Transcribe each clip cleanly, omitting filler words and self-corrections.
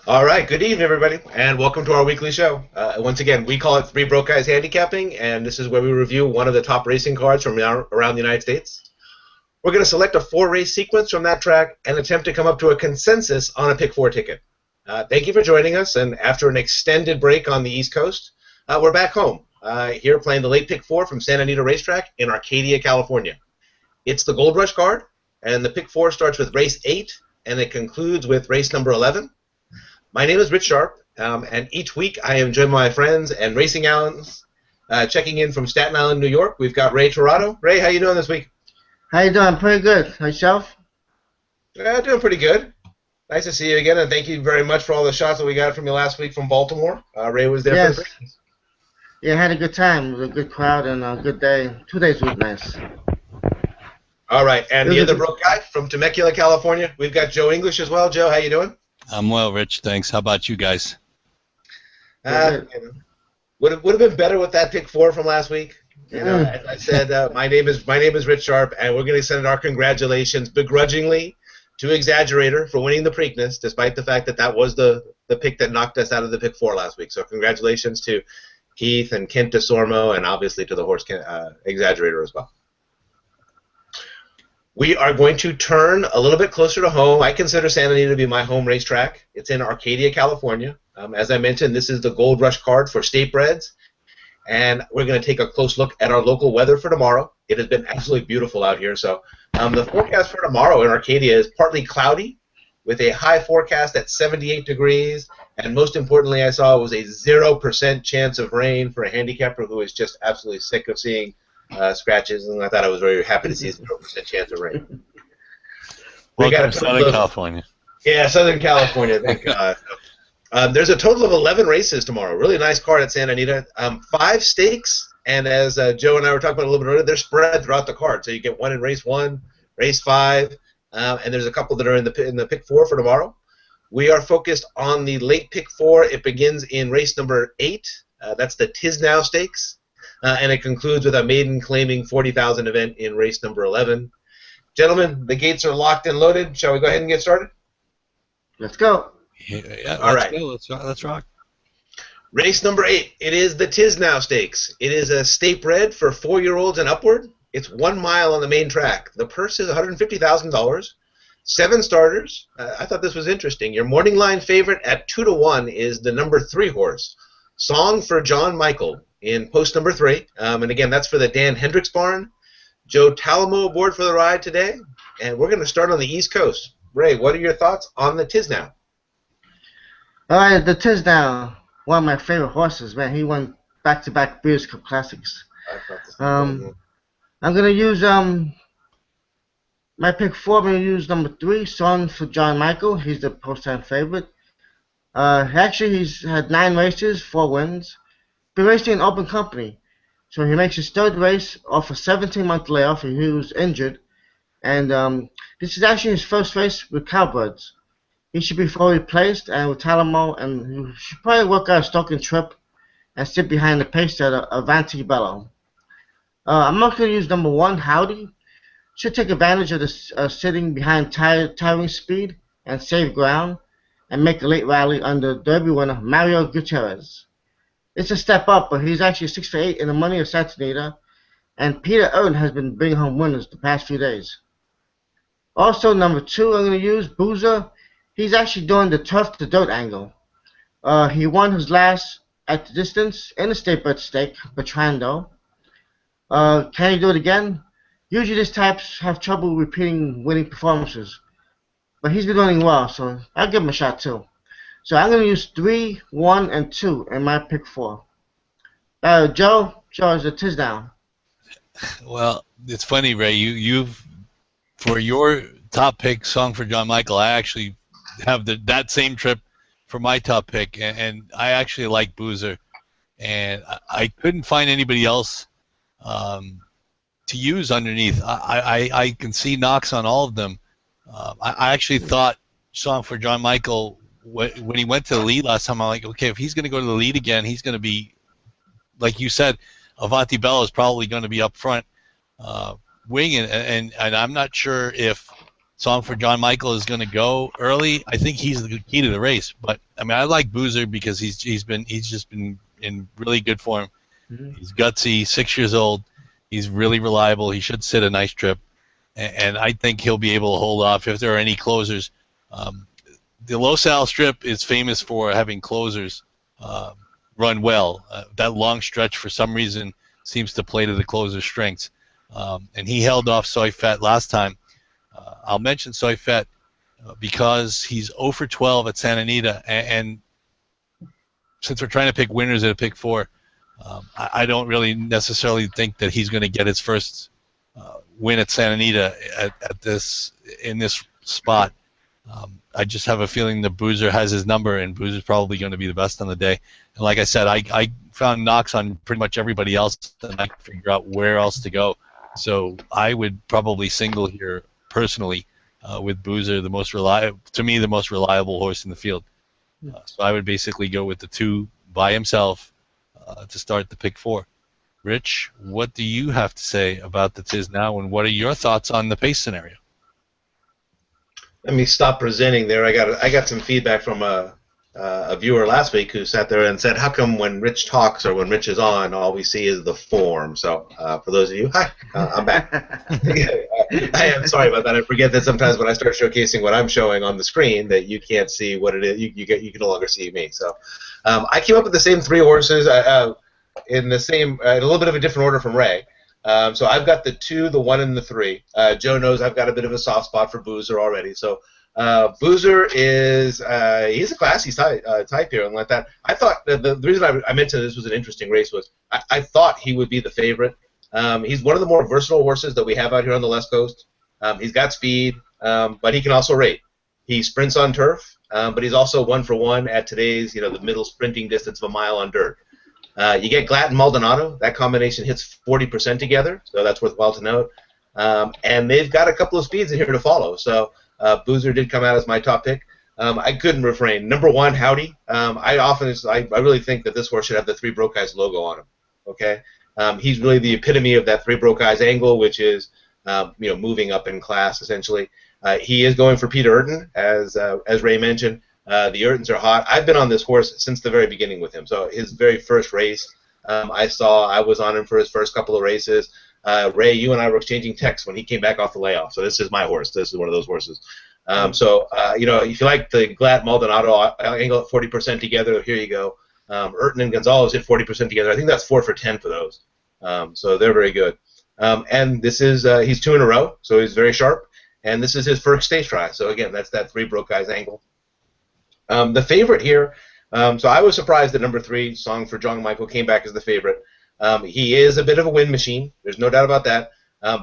All right, good evening, everybody, and welcome to our weekly show. Once again, we call it Three Broke Guys Handicapping, and this is where we review one of the top racing cards from around the United States. We're going to select a four-race sequence from that track and attempt to come up to a consensus on a pick four ticket. Thank you for joining us, and after an extended break on the East Coast, we're back home, here playing the late pick four from Santa Anita Racetrack in Arcadia, California. It's the Gold Rush card, and the pick four starts with race 8, and it concludes with race number 11. My name is Rich Sharp, and each week I am joined by my friends and racing hounds. Checking in from Staten Island, New York, we've got Ray Torado. Ray, how you doing this week? How you doing? Pretty good. Yourself? Doing pretty good. Nice to see you again, and thank you very much for all the shots that we got from you last week from Baltimore. Ray was there for the Yes. Yeah, had a good time. It was a good crowd and a good day. 2 days was nice. All right, and It the was other a, broke guy from Temecula, California, we've got Joe English as well. Joe, how you doing? I'm well, Rich. Thanks. How about you guys? good. Would have been better with that pick four from last week. You know, as I said, my name is Rich Sharp, and we're going to send our congratulations begrudgingly to Exaggerator for winning the Preakness, despite the fact that that was the pick that knocked us out of the pick four last week. So congratulations to Keith and Kent DeSormo, and obviously to the horse Exaggerator as well. We are going to turn a little bit closer to home. I consider Santa Anita to be my home racetrack. It's in Arcadia, California. As I mentioned, this is the Gold Rush card for state breds, and we're going to take a close look at our local weather for tomorrow. It has been absolutely beautiful out here. So the forecast for tomorrow in Arcadia is partly cloudy with a high forecast at 78 degrees, and most importantly, I saw it was a 0% chance of rain for a handicapper who is just absolutely sick of seeing scratches, and I thought I was very happy to see 0% chance of rain. Welcome to Southern California. Yeah, Southern California, thank God. There's a total of 11 races tomorrow. Really nice card at Santa Anita. 5 stakes, and as Joe and I were talking about a little bit earlier, they're spread throughout the card. So you get one in race 1, race 5, and there's a couple that are in the pick 4 for tomorrow. We are focused on the late pick 4. It begins in race number 8. That's the Tisnow Stakes. And it concludes with a maiden claiming 40,000 event in race number 11. Gentlemen, the gates are locked and loaded. Shall we go ahead and get started? Let's go. Yeah, All right. Let's rock. Race number 8. It is the Tisnow Stakes. It is a state bred for 4-year-olds and upward. It's 1 mile on the main track. The purse is $150,000. 7 starters. I thought this was interesting. Your morning line favorite at 2-1 is the number 3 horse, Song for John Michael, in post number 3. And again, that's for the Dan Hendricks barn. Joe Talamo aboard for the ride today. And we're going to start on the East Coast. Ray, what are your thoughts on the Tisnow? All right, the Tisnow, one of my favorite horses, man. He won back-to-back Breeders' Cup Classics. I'm going to use my pick 4. I'm going to use number 3, Song for John Michael. He's the post-time favorite. Actually, he's had 9 races, 4 wins. Been racing in open company. So he makes his 3rd race off a 17-month layoff. He was injured. And this is actually his first race with Cowbirds. He should be fully placed and with Talamo, and he should probably work out a stalking trip and sit behind the pace setter, Avanti Bello. I'm not going to use number 1, Howdy. Should take advantage of the sitting behind tiring speed and save ground and make a late rally under Derby winner Mario Gutierrez. It's a step up, but he's actually 6 for 8 in the money of Santa Anita, and Peter Erdn has been bringing home winners the past few days. Also, number 2, I'm going to use Boozer. He's actually doing the turf to dirt angle. He won his last at the distance in the state bred stake, Bertrando. Can he do it again? Usually these types have trouble repeating winning performances, but he's been doing well, so I'll give him a shot too. So I'm going to use 3, 1, and 2 in my pick 4. Joe is a Tisnow. Well, it's funny, Ray. You've for your top pick, Song for John Michael. I actually have that same trip for my top pick, and I actually like Boozer, and I couldn't find anybody else to use underneath. I can see knocks on all of them. I actually thought Song for John Michael, when he went to the lead last time, I'm like, okay, if he's going to go to the lead again, he's going to be, like you said, Avanti Bella is probably going to be up front winging, and I'm not sure if Song for John Michael is going to go early. I think he's the key to the race. But I mean, I like Boozer because he's just been in really good form. Mhm. He's gutsy, 6 years old. He's really reliable. He should sit a nice trip, and I think he'll be able to hold off if there are any closers. The Los Al Strip is famous for having closers run well. That long stretch, for some reason, seems to play to the closer's strengths. And he held off Soy Fat last time. I'll mention Soy Fat because he's 0 for 12 at Santa Anita, and since we're trying to pick winners at a pick four, I don't really necessarily think that he's going to get his first win at Santa Anita in this spot. I just have a feeling that Boozer has his number, and Boozer's probably going to be the best on the day. And like I said, I found knocks on pretty much everybody else, and I can figure out where else to go. So I would probably single here personally with Boozer, the most reliable horse in the field. So I would basically go with the 2 by himself to start the pick 4. Rich, what do you have to say about the Tiz Now, and what are your thoughts on the pace scenario? Let me stop presenting there. I got some feedback from a viewer last week who sat there and said, "How come when Rich talks or when Rich is on, all we see is the form?" So for those of you, hi, I'm back. I am sorry about that. I forget that sometimes when I start showcasing what I'm showing on the screen, that you can't see what it is. You can no longer see me. So I came up with the same 3 horses in the same in a little bit of a different order from Ray. So I've got the 2, the 1, and the 3. Joe knows I've got a bit of a soft spot for Boozer already. So Boozer is he's a classy type here and like that. I thought the reason I mentioned this was an interesting race was I thought he would be the favorite. He's one of the more versatile horses that we have out here on the West Coast. He's got speed, but he can also rate. He sprints on turf, but he's also 1 for 1 at today's the middle sprinting distance of a mile on dirt. You get Glatt and Maldonado. That combination hits 40% together, so that's worthwhile to note. And they've got a couple of speeds in here to follow. So Boozer did come out as my top pick. I couldn't refrain. Number 1, Howdy. I really think that this horse should have the 3 Broke Eyes logo on him. Okay, he's really the epitome of that 3 Broke Eyes angle, which is moving up in class essentially. He is going for Peter Urton, as Ray mentioned. The Urtons are hot. I've been on this horse since the very beginning with him. So his very first race, I was on him for his first couple of races. Ray, you and I were exchanging texts when he came back off the layoff. So this is my horse. This is one of those horses. If you like the Glatt Maldonado angle at 40% together, here you go. Urton and Gonzalez hit 40% together. I think that's 4 for 10 for those. So they're very good. And this is he's 2 in a row, so he's very sharp. And this is his first stage try. So again, that's that 3 Broke Eyes angle. The favorite here, so I was surprised that number 3, Song for John Michael, came back as the favorite. He is a bit of a win machine. There's no doubt about that.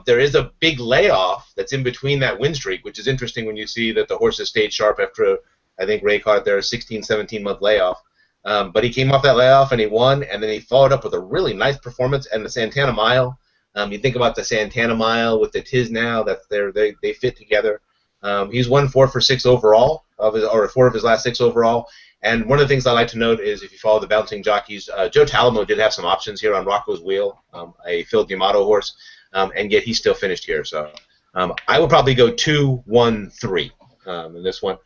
There is a big layoff that's in between that win streak, which is interesting when you see that the horse has stayed sharp after, I think Ray caught it there, a 16, 17-month layoff. But he came off that layoff and he won, and then he followed up with a really nice performance and the Santana Mile. You think about the Santana Mile with the Tiz Now, they fit together. He's won 4 for 6 overall, or 4 of his last 6 overall. And one of the things I like to note is if you follow the bouncing jockeys, Joe Talamo did have some options here on Rocco's Wheel, a Phil D'Amato horse, and yet he still finished here. So I would probably go 2, 1, 3 in this one.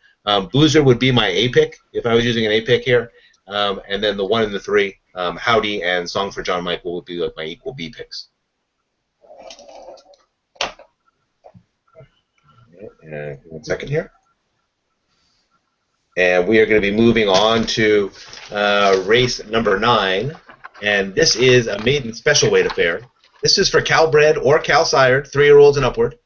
Boozer would be my A pick if I was using an A pick here. And then the 1 and the 3, Howdy and Song for John Michael would be like my equal B picks. One second here. And we are going to be moving on to race number 9. And this is a maiden special weight affair. This is for Cal-bred or Cal-sired, 3-year-olds and upward.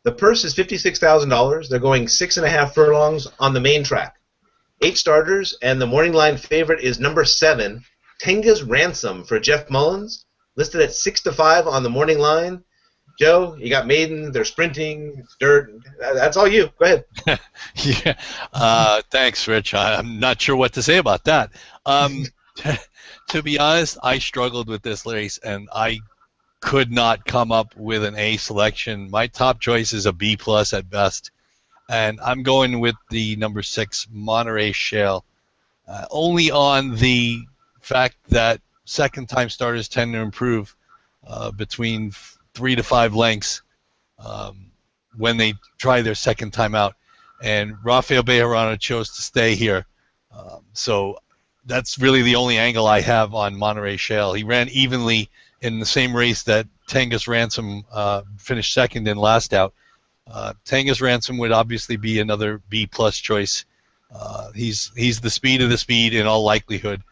The purse is $56,000. They're going 6.5 furlongs on the main track. 8 starters, and the morning line favorite is number 7, Tenga's Ransom for Jeff Mullins, listed at 6-5 on the morning line. Joe, you got maiden, they're sprinting, it's dirt. That's all you. Go ahead. Yeah. Thanks, Rich. I'm not sure what to say about that. To be honest, I struggled with this race, and I could not come up with an A selection. My top choice is a B+ at best, and I'm going with the number 6, Monterey Shale, only on the fact that second-time starters tend to improve between 3 to 5 lengths. when they try their second time out. And Rafael Bejarano chose to stay here. So that's really the only angle I have on Monterey Shale. He ran evenly in the same race that Tangus Ransom finished second in last out. Tangus Ransom would obviously be another B-plus choice. He's the speed of the speed in all likelihood,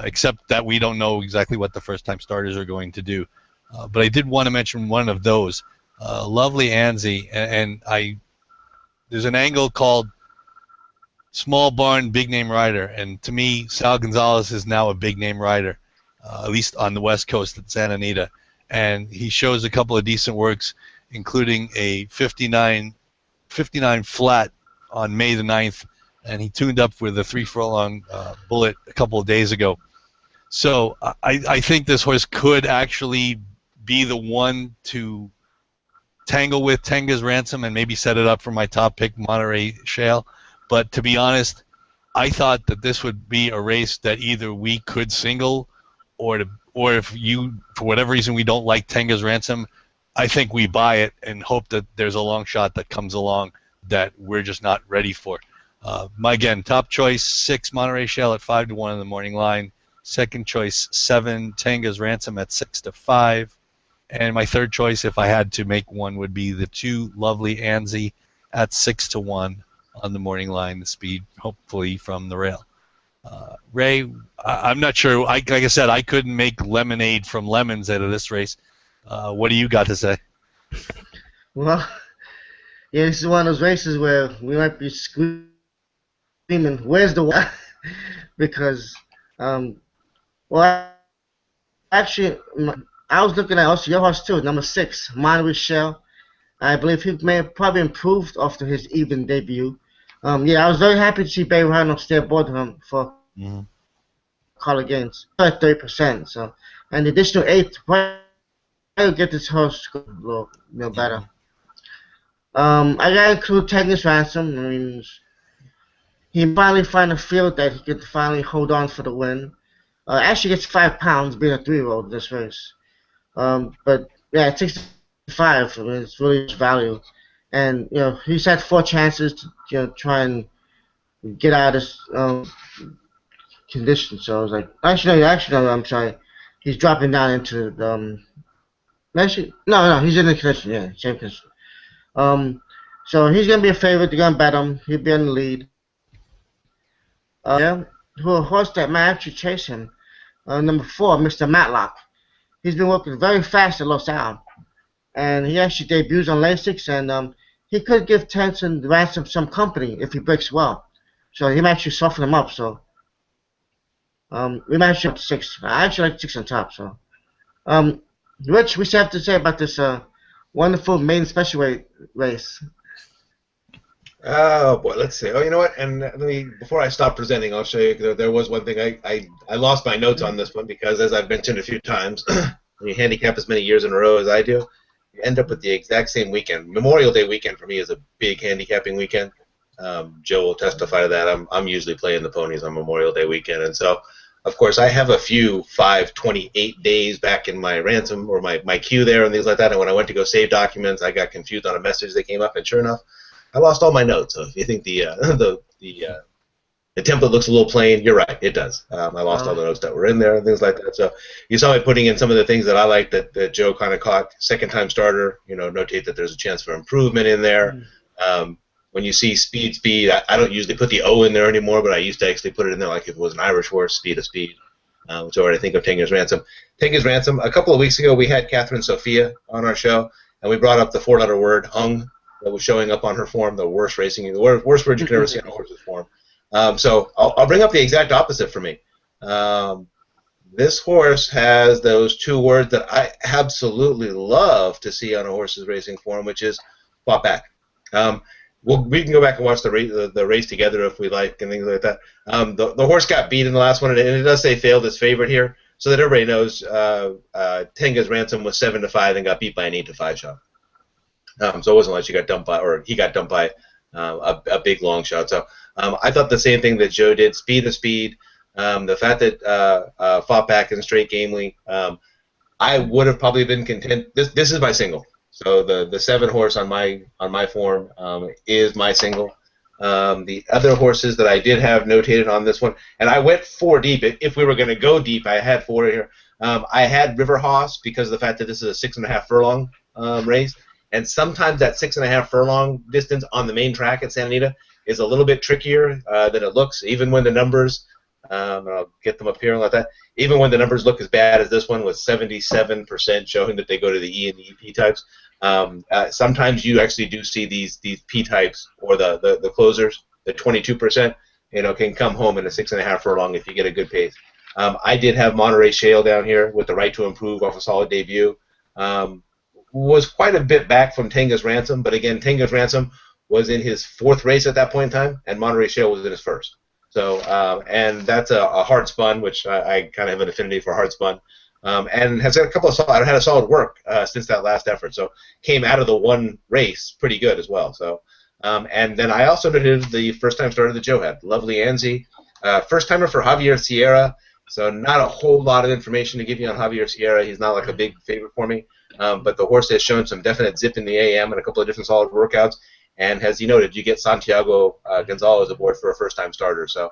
except that we don't know exactly what the first-time starters are going to do. But I did want to mention one of those, Lovely Anzi, and there's an angle called Small Barn Big Name Rider, and to me, Sal Gonzalez is now a big name rider, at least on the West Coast at Santa Anita, and he shows a couple of decent works, including a 59 flat on May the 9th, and he tuned up with a 3 furlong bullet a couple of days ago. So I think this horse could actually be the one to tangle with Tenga's Ransom and maybe set it up for my top pick, Monterey Shale. But to be honest, I thought that this would be a race that either we could single, or if you, for whatever reason, we don't like Tenga's Ransom, I think we buy it and hope that there's a long shot that comes along that we're just not ready for. Again, top choice 6 Monterey Shale at 5-1 in the morning line. Second choice 7 Tenga's Ransom at 6-5. And my third choice, if I had to make one, would be the 2 Lovely Anzi at 6-1 on the morning line, the speed, hopefully, from the rail. Ray, I'm not sure. Like I said, I couldn't make lemonade from lemons out of this race. What do you got to say? Well, yeah, this is one of those races where we might be screaming, "Where's the water?" Because, well, actually, I was looking at also your horse too, number 6, Monterey Shale. I believe he may have probably improved after his even debut. Yeah, I was very happy to see Bejarano stay aboard him for color gains at 30%. So, and the additional 8 probably get this horse a little better. I gotta include Tengus Ransom. I mean, he finally find a field that he could finally hold on for the win. Actually gets £5 being a 3-year-old this race. But yeah, at 65, I mean, it's really value. And he's had 4 chances to try and get out of this condition. So I was like, actually, no, I'm sorry, he's dropping down into the. Actually, no, he's in the condition. Yeah, same condition. So he's gonna be a favorite. They're gonna bet him. He'll be in the lead. Yeah, who a horse that might actually chase him. Number 4, Mr. Matlock. He's been working very fast at Los Al, and he actually debuts on Lasix, and he could give Tenson Ransom some company if he breaks well. So he might actually soften him up. So we might actually have 6. I actually like 6 on top. So Rich, we still have to say about this wonderful main special weight race. Oh boy, let's see. Oh, you know what? And let me, before I stop presenting, I'll show you. There was one thing I lost my notes on this one because, as I've mentioned a few times, when you handicap as many years in a row as I do, you end up with the exact same weekend. Memorial Day weekend for me is a big handicapping weekend. Joe will testify to that. I'm usually playing the ponies on Memorial Day weekend, and so, of course, I have a few 5/28 days back in my ransom or my queue there and things like that. And when I went to go save documents, I got confused on a message that came up, and sure enough, I lost all my notes. So if you think the template looks a little plain, you're right. It does. I lost all the notes that were in there and things like that. So you saw me putting in some of the things that I like that Joe kind of caught. Second-time starter, notate that there's a chance for improvement in there. When you see speed, I don't usually put the O in there anymore, but I used to actually put it in there like if it was an Irish horse, speed of speed. Which already think of Tenga's Ransom. Tenga's Ransom, a couple of weeks ago, we had Catherine Sophia on our show, and we brought up the 4-letter word, hung, that was showing up on her form, the worst worst word you could ever see on a horse's form. So I'll bring up the exact opposite for me. This horse has those 2 words that I absolutely love to see on a horse's racing form, which is fought back. We can go back and watch the race together if we like and things like that. The horse got beat in the last one, and it does say failed as favorite here, so that everybody knows Tenga's Ransom was 7-5 and got beat by an 8-5 shot. So it wasn't like he got dumped by a big long shot. So I thought the same thing that Joe did, speed of speed. The fact that fought back in straight gamely, I would have probably been content. This is my single. So the 7 horse on my form is my single. The other horses that I did have notated on this one, and I went 4 deep. If we were going to go deep, I had 4 here. I had River Hoss because of the fact that this is a 6.5 furlong race, and sometimes that 6.5 furlong distance on the main track at Santa Anita is a little bit trickier than it looks, even when the numbers. I'll get them up here and like that. Even when the numbers look as bad as this one, with 77% showing that they go to the E and the EP types, sometimes you actually do see these P types or the closers, the 22%, can come home in a 6.5 furlong if you get a good pace. I did have Monterey Shale down here with the right to improve off a solid debut. Was quite a bit back from Tenga's Ransom, but again, Tenga's Ransom was in his 4th race at that point in time, and Monterey Shale was in his 1st. So, and that's a hard spun, which I kind of have an affinity for hard spun, and has had a couple of had a solid work since that last effort. So came out of the one race pretty good as well. So, and then I also did the first time starter that Joe had, Lovely Anzi, first timer for Javier Sierra. So not a whole lot of information to give you on Javier Sierra. He's not like a big favorite for me, but the horse has shown some definite zip in the AM and a couple of different solid workouts. And as you noted, you get Santiago Gonzalez aboard for a first-time starter. So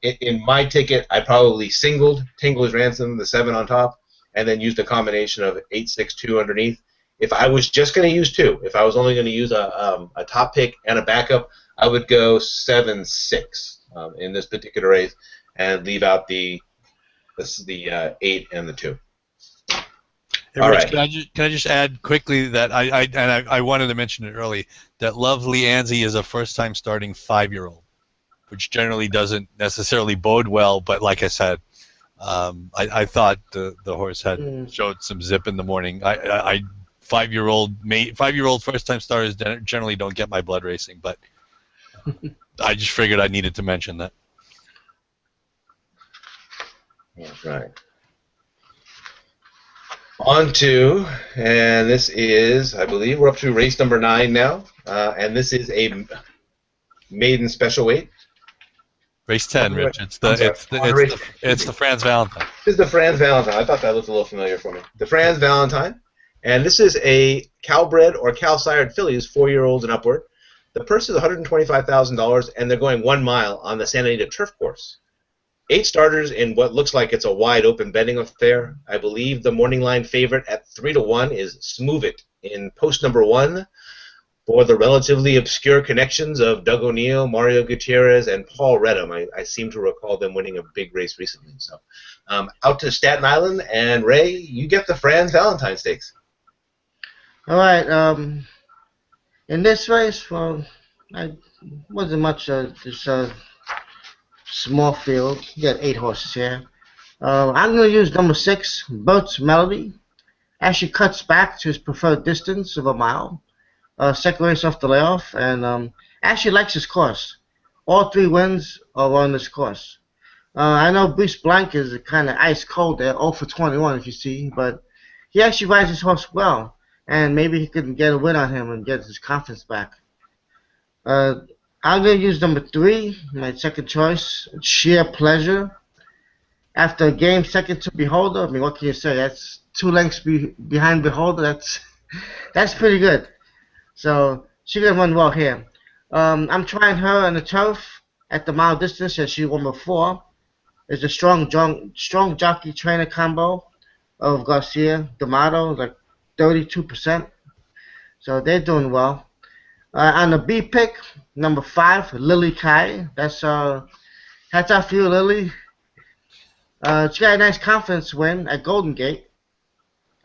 in my ticket, I probably singled Tingler's Ransom, the 7 on top, and then used a combination of 8, 6, 2 underneath. If I was just going to use 2, if I was only going to use a top pick and a backup, I would go 7, 6 in this particular race and leave out the 8 and the 2. Hey, All Rich, right. can I just add quickly that I wanted to mention it early, that Lovely Anzi is a first-time starting 5-year-old, which generally doesn't necessarily bode well. But like I said, I thought the horse had showed some zip in the morning. 5-year-old first-time starters generally don't get my blood racing, but I just figured I needed to mention that. That's right. On to, and this is, I believe, we're up to race number 9 now, and this is a maiden special weight. Race 10, Rich. It's the Franz Valentine. This is the Franz Valentine. I thought that looked a little familiar for me. The Franz Valentine, and this is a cow-bred or cow-sired fillies, 4-year-olds and upward. The purse is $125,000, and they're going 1 mile on the Santa Anita turf course. 8 starters in what looks like it's a wide open betting affair. I believe the morning line favorite at 3-1 is Smooth It in post number 1 for the relatively obscure connections of Doug O'Neill, Mario Gutierrez, and Paul Redham. I seem to recall them winning a big race recently. So out to Staten Island, and Ray, you get the Franz Valentine Stakes. All right. In this race, well, I wasn't much just small field. You got 8 horses here. I'm going to use number 6, Boat's Melody. Actually cuts back to his preferred distance of 1 mile. Second race off the layoff, and actually likes his course. All 3 wins are on this course. I know Bruce Blank is kind of ice cold there, 0 for 21 if you see, but he actually rides his horse well, and maybe he could get a win on him and get his confidence back. I'm going to use number 3, my second choice, Sheer Pleasure. After a game second to Beholder, I mean, what can you say? That's 2 lengths behind Beholder. That's pretty good. So she can run well here. I'm trying her on the turf at the mile distance as she won before. It's a strong jockey trainer combo of Garcia, D'Amato, like 32%. So they're doing well. On the B pick, number 5, Lily Kai. That's hats off to you, Lily. She got a nice confidence win at Golden Gate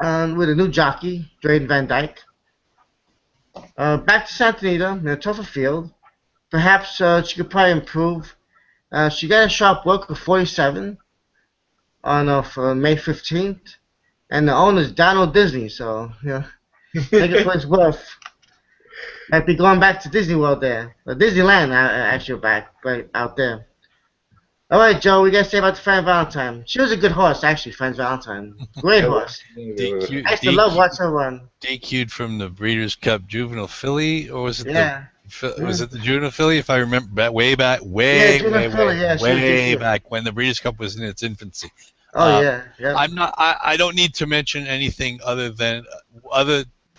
with a new jockey, Drayden Van Dyke. Back to Santa Anita in a tougher field. Perhaps she could probably improve. She got a sharp work of 47 on for May 15th, and the owner's Donald Disney. So take it for its worth. Might be going back to Disney World there. Disneyland, actually, back right out there. All right, Joe, we got to say about the Franz Valentine. She was a good horse, actually, Franz Valentine. Great horse. I used to love watching her run. DQ'd from the Breeders' Cup Juvenile Filly, or was it was it the Juvenile Filly? If I remember, way back when the Breeders' Cup was in its infancy. Oh yeah. I don't need to mention anything other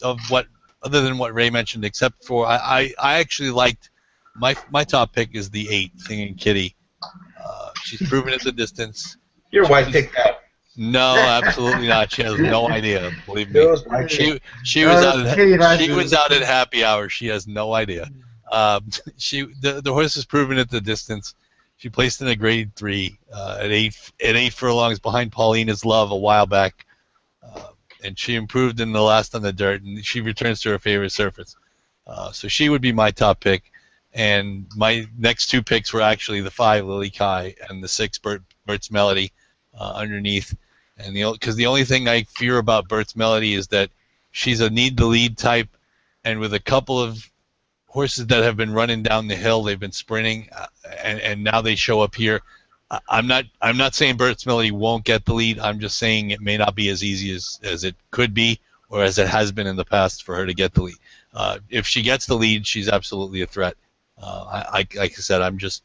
of what other than what Ray mentioned, except for I actually liked my top pick is the 8 Singing Kitty. She's proven at the distance. Your She wife was, picked that. no, absolutely not. She has no idea. Believe me. Joe's wife picked. She was out Kitty at likes she was it. out at happy hour. She has no idea. The horse is proven at the distance. She placed in a grade 3 at 8 furlongs behind Paulina's Love a while back, and she improved in the last on the dirt, and she returns to her favorite surface. So she would be my top pick, and my next 2 picks were actually the 5 Lily Kai and the 6 Bert's Melody underneath. And because the only thing I fear about Bert's Melody is that she's a need the lead type, and with a couple of horses that have been running down the hill, they've been sprinting, and now they show up here. I'm not saying Bert's Melody won't get the lead. I'm just saying it may not be as easy as it could be, or as it has been in the past for her to get the lead. If she gets the lead, she's absolutely a threat. Like I said, I'm just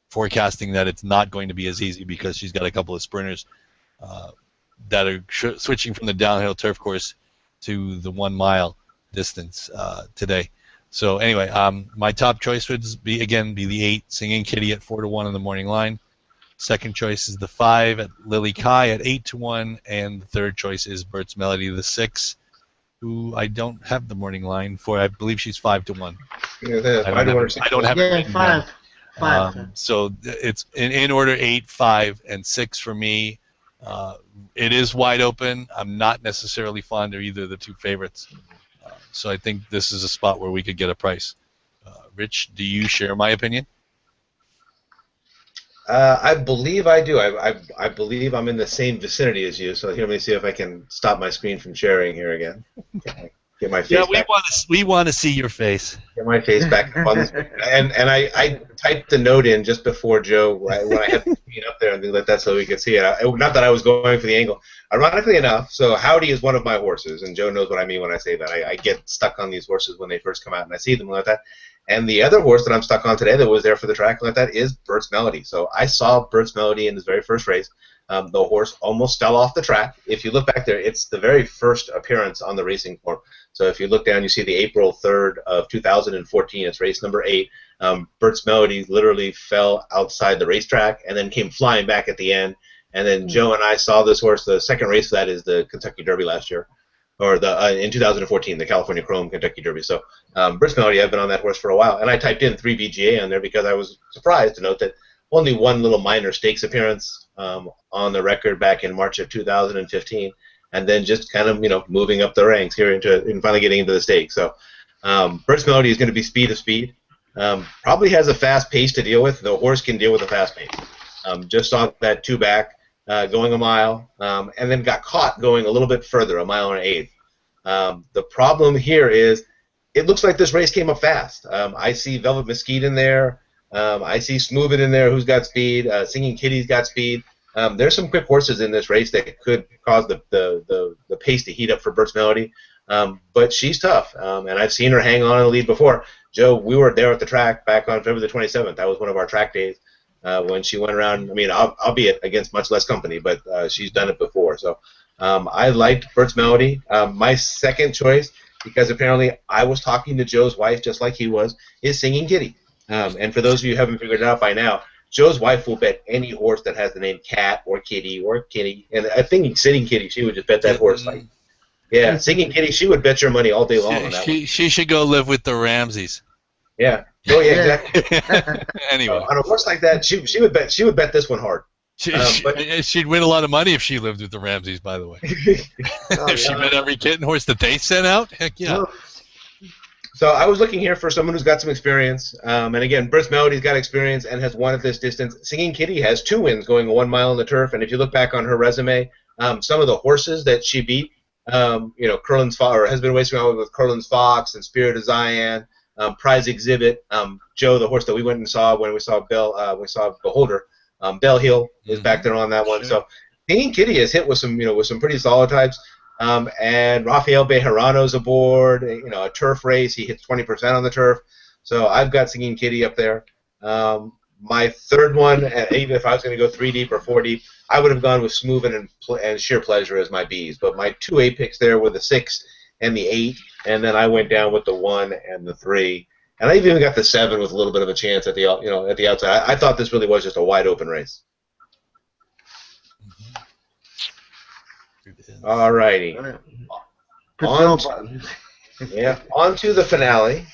forecasting that it's not going to be as easy because she's got a couple of sprinters that are switching from the downhill turf course to the 1 mile distance today. So anyway, my top choice would be the 8 Singing Kitty at 4-1 in the morning line. Second choice is the 5 at Lily Kai at 8-1, and the third choice is Bert's Melody, the 6, who I don't have the morning line for. I believe she's 5-1. Yeah, I don't have it written down. Five. So it's in order 8, 5, and 6 for me. It is wide open. I'm not necessarily fond of either of the 2 favorites. So I think this is a spot where we could get a price. Rich, do you share my opinion? I believe I do. I believe I'm in the same vicinity as you. So let me see if I can stop my screen from sharing here again. Get my face Yeah, back. we want to see your face. Get my face back up on this. And I typed the note in just before Joe when I had the screen up there and things like that so we could see it. Not that I was going for the angle. Ironically enough, so Howdy is one of my horses, and Joe knows what I mean when I say that. I get stuck on these horses when they first come out, and I see them like that. And the other horse that I'm stuck on today that was there for the track like that is Bert's Melody. So I saw Bert's Melody in his very first race. The horse almost fell off the track. If you look back there, it's the very first appearance on the racing form. So if you look down, you see the April 3rd of 2014. It's race number 8. Bert's Melody literally fell outside the racetrack and then came flying back at the end. And then Joe and I saw this horse. The second race of that is the Kentucky Derby last year, or in 2014, the California Chrome Kentucky Derby. So Bert's Melody, I've been on that horse for a while, and I typed in 3BGA on there because I was surprised to note that only one little minor stakes appearance on the record back in March of 2015, and then just kind of moving up the ranks here and finally getting into the stakes. So Bert's Melody is going to be speed of speed. Probably has a fast pace to deal with. The horse can deal with a fast pace. Just saw that 2 back. Going a mile, and then got caught going a little bit further, 1 1/8 miles. The problem here is it looks like this race came up fast. I see Velvet Mesquite in there. I see Smooth It in there, who's got speed. Singing Kitty's got speed. There's some quick horses in this race that could cause the pace to heat up for Bert's Melody. But she's tough, and I've seen her hang on in the lead before. Joe, we were there at the track back on February the 27th. That was one of our track days. When she went around, I mean, albeit against much less company, but she's done it before. So I liked Bert's Melody. My second choice, because apparently I was talking to Joe's wife just like he was, is Singing Kitty. And for those of you who haven't figured it out by now, Joe's wife will bet any horse that has the name Cat or Kitty or Kitty. And I think Singing Kitty, she would just bet that horse. Like, yeah, Singing Kitty, she would bet your money all day long on that one. She should go live with the Ramseys. Yeah. Oh yeah, exactly. Anyway, on a horse like that, she would bet this one hard. She'd win a lot of money if she lived with the Ramseys. By the way, if she bet every kitten horse that they sent out, heck yeah. So I was looking here for someone who's got some experience, and again, Bert's Melody's got experience and has won at this distance. Singing Kitty has 2 wins, going 1 mile on the turf, and if you look back on her resume, some of the horses that she beat, Curlin's Fox, or has been racing around with Curlin's Fox and Spirit of Zion. Prize Exhibit, Joe, the horse that we went and saw when we saw Beholder, Bell Hill is back there on that one. So Singing Kitty has hit with some pretty solid types. And Rafael Bejarano's aboard, a turf race. He hits 20% on the turf. So I've got Singing Kitty up there. My third one, even if I was going to go 3 deep or 4 deep, I would have gone with Smooth and Sheer Pleasure as my Bs. But my 2A picks there were the 6 and the 8, and then I went down with the 1 and the 3. And I even got the 7 with a little bit of a chance at the at the outside. I thought this really was just a wide open race. All righty. On to the finale.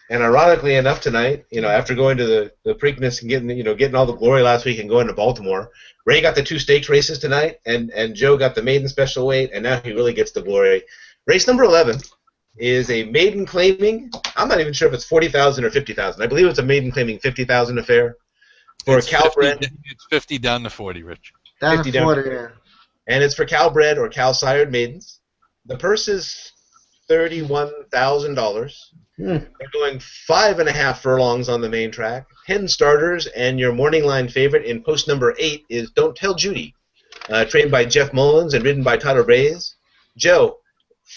And ironically enough, tonight, after going to the Preakness and getting all the glory last week and going to Baltimore, Ray got the 2 stakes races tonight, and Joe got the maiden special weight, and now he really gets the glory. Race number 11 is a maiden claiming. I'm not even sure if it's 40,000 or 50,000. I believe it's a maiden claiming 50,000 affair for it's Calbred. It's 50 down to 40, Rich. Down to 40, yeah. And it's for Calbred or Cal-sired maidens. The purse is $31,000. They're going 5.5 furlongs on the main track. 10 starters, and your morning line favorite in post number 8 is Don't Tell Judy, trained by Jeff Mullins and ridden by Tyler Bays. Joe,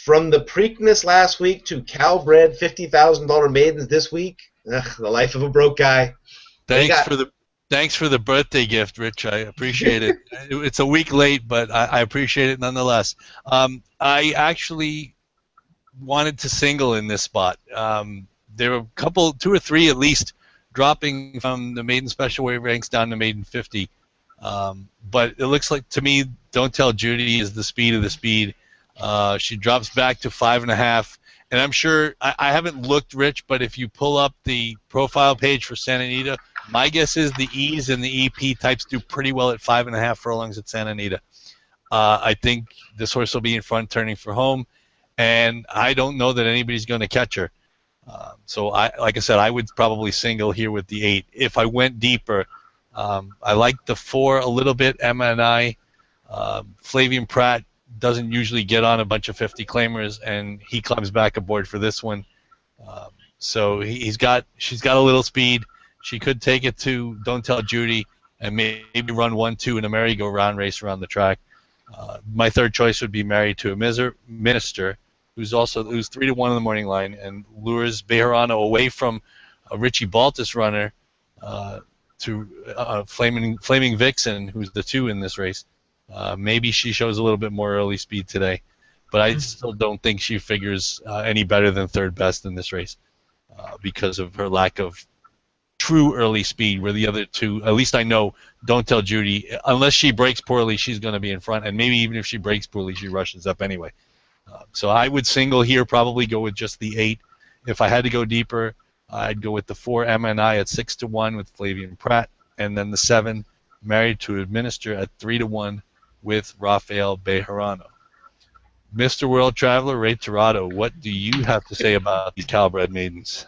from the Preakness last week to Calbred $50,000 maidens this week, the life of a broke guy. Thanks for the birthday gift, Rich. I appreciate it. It's a week late, but I appreciate it nonetheless. I actually wanted to single in this spot. There were a 2 or 3 at least dropping from the maiden special weight ranks down to maiden 50. But it looks like to me, Don't Tell Judy is the speed of the speed. She drops back to 5.5. And I'm sure, I haven't looked, Rich, but if you pull up the profile page for Santa Anita, my guess is the E's and the EP types do pretty well at 5.5 furlongs at Santa Anita. I think this horse will be in front turning for home, and I don't know that anybody's going to catch her. So, like I said, I would probably single here with the 8. If I went deeper, I like the 4 a little bit, Emma and I. Flavian Pratt doesn't usually get on a bunch of 50 claimers, and he climbs back aboard for this one. So she's got a little speed. She could take it to Don't Tell Judy and maybe run 1-2 in a merry-go-round race around the track. My third choice would be Married to a Minister, who's 3-1 in the morning line and lures Bejarano away from a Richie Baltus runner to Flaming Vixen, who's the 2 in this race. Maybe she shows a little bit more early speed today, but I still don't think she figures any better than third best in this race because of her lack of true early speed, where the other 2, at least I know, Don't Tell Judy, unless she breaks poorly, she's going to be in front, and maybe even if she breaks poorly, she rushes up anyway. So I would single here, probably go with just the 8. If I had to go deeper, I'd go with the 4 Emma and I at 6-1 with Flavian Pratt, and then the 7 Married to a Minister at 3-1 with Rafael Bejarano. Mr. World Traveler, Ray Tirado, what do you have to say about the Calbred maidens?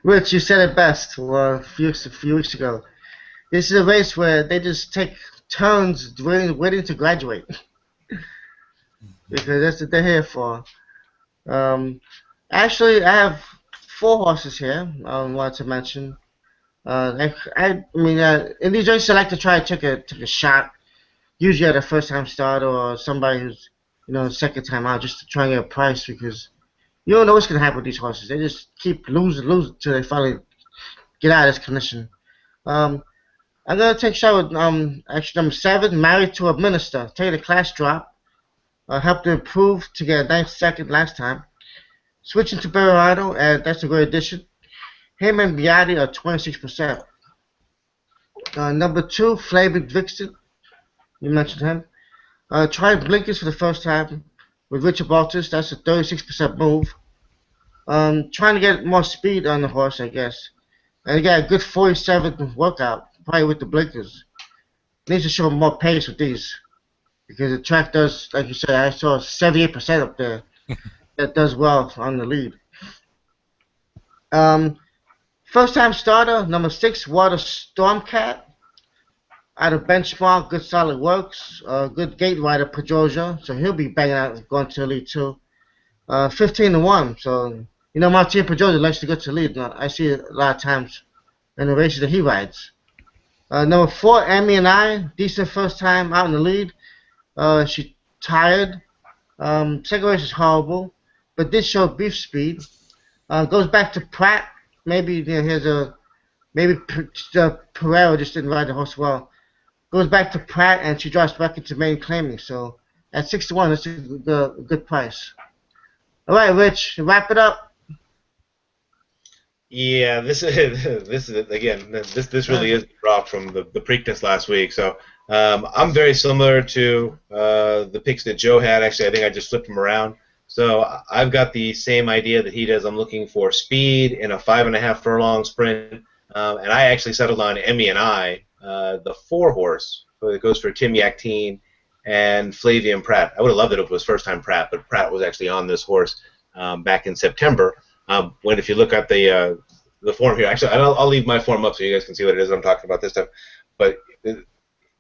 Rich, you said it best a few weeks ago. This is a race where they just take turns waiting to graduate. Because that's what they're here for. Actually, I have 4 horses here I wanted to mention. In these races, I like to try to take a shot, usually at a first-time starter or somebody who's, second time out, just to try and get a price, because you don't know what's going to happen with these horses. They just keep losing until they finally get out of this condition. I'm going to take a shot with actually number 7, Married to a Minister. Take the class drop. Helped to improve to get a nice second last time. Switching to Bejarano, and that's a great addition. Him and Biatti are 26%. Number 2, Flaming Vixen. You mentioned him. Trying blinkers for the first time with Richard Baltus. That's a 36% move. Trying to get more speed on the horse, I guess. And he got a good 47 workout, probably with the blinkers. Needs to show more pace with these. Because the track does, like you said, I saw 78% up there. That does well on the lead. First time starter, number 6, Water Stormcat. Out of Benchmark, good solid works. Good gate rider, Pedroja. So he'll be banging out going to the lead too. 15-1. So, Martin Pedroja likes to go to the lead. I see it a lot of times in the races that he rides. Number 4, Emmy and I. Decent first time out in the lead. She tired. Second race is horrible, but did show beef speed. Goes back to Pratt. Maybe Pereira just didn't ride the horse well. Goes back to Pratt, and she drops back into main claiming. So at 6-1. That's a good price. All right, Rich, wrap it up. Yeah, this is this is again. This really is a drop from the Preakness last week. So I'm very similar to the picks that Joe had. Actually, I think I just flipped them around. So I've got the same idea that he does. I'm looking for speed in a 5.5 furlong sprint, and I actually settled on Emmy and I, the 4 horse. So it goes for Tim Yakteen and Flavian Pratt. I would have loved it if it was first time Pratt, but Pratt was actually on this horse back in September. When if you look at the form here, actually, I'll leave my form up so you guys can see what it is I'm talking about this time. But it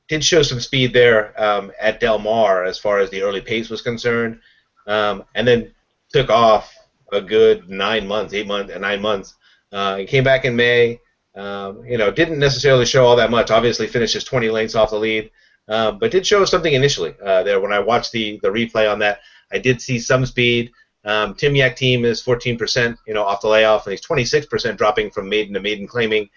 did show some speed there at Del Mar as far as the early pace was concerned, and then took off a good 9 months, 8 months, and 9 months. And came back in May. Didn't necessarily show all that much. Obviously, finishes 20 lengths off the lead, but did show something initially there. When I watched the replay on that, I did see some speed. Tim Yakteen is 14%, off the layoff, and he's 26% dropping from maiden to maiden claiming.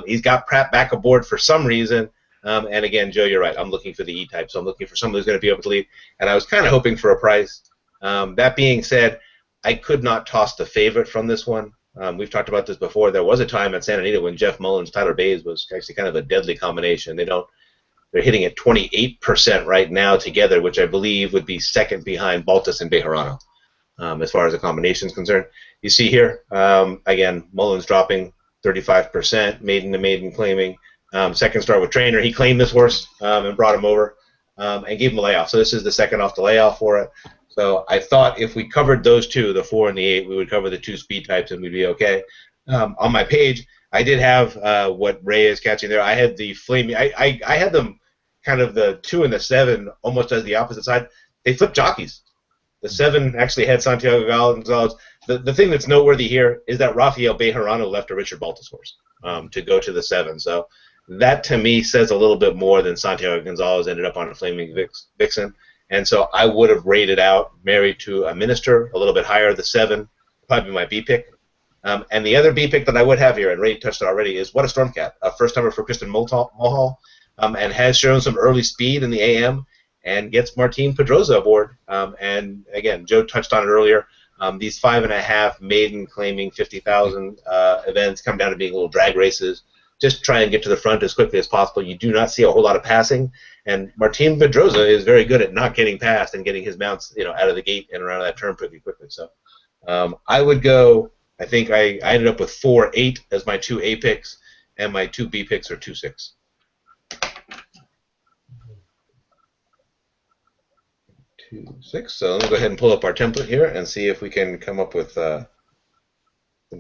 He's got Pratt back aboard for some reason. And again, Joe, you're right. I'm looking for the E-type, so I'm looking for someone who's going to be able to lead. And I was kind of hoping for a price. That being said, I could not toss the favorite from this one. We've talked about this before. There was a time at Santa Anita when Jeff Mullins, Tyler Bays was actually kind of a deadly combination. They're hitting at 28% right now together, which I believe would be second behind Baltus and Bejarano. As far as the combination is concerned. You see here, again, Mullins dropping 35%, maiden to maiden claiming. Second start with trainer. He claimed this horse and brought him over and gave him a layoff. So this is the second off the layoff for it. So I thought if we covered those two, the 4 and the 8, we would cover the 2 speed types and we'd be okay. On my page, I did have what Ray is catching there. I had the flaming. I had them kind of the 2 and the 7 almost as the opposite side. They flipped jockeys. The 7 actually had Santiago Gonzalez. The thing that's noteworthy here is that Rafael Bejarano left a Richard Baltus horse to go to the 7. So that, to me, says a little bit more than Santiago Gonzalez ended up on a Flaming Vixen. And so I would have rated out Married to a Minister a little bit higher, the 7, probably my B pick. And the other B pick that I would have here, and Ray touched it already, is What a Stormcat, a first-timer for Kristen Mulhall, and has shown some early speed in the AM. And gets Martin Pedroza aboard. And again, Joe touched on it earlier. These 5.5 maiden claiming 50,000 events come down to being little drag races. Just try and get to the front as quickly as possible. You do not see a whole lot of passing. And Martin Pedroza is very good at not getting past and getting his mounts, out of the gate and around that turn pretty quickly. So I would go. I think I ended up with 4-8 as my 2 A picks, and my 2 B picks are 2-6. 2-6. So let me go ahead and pull up our template here and see if we can come up with some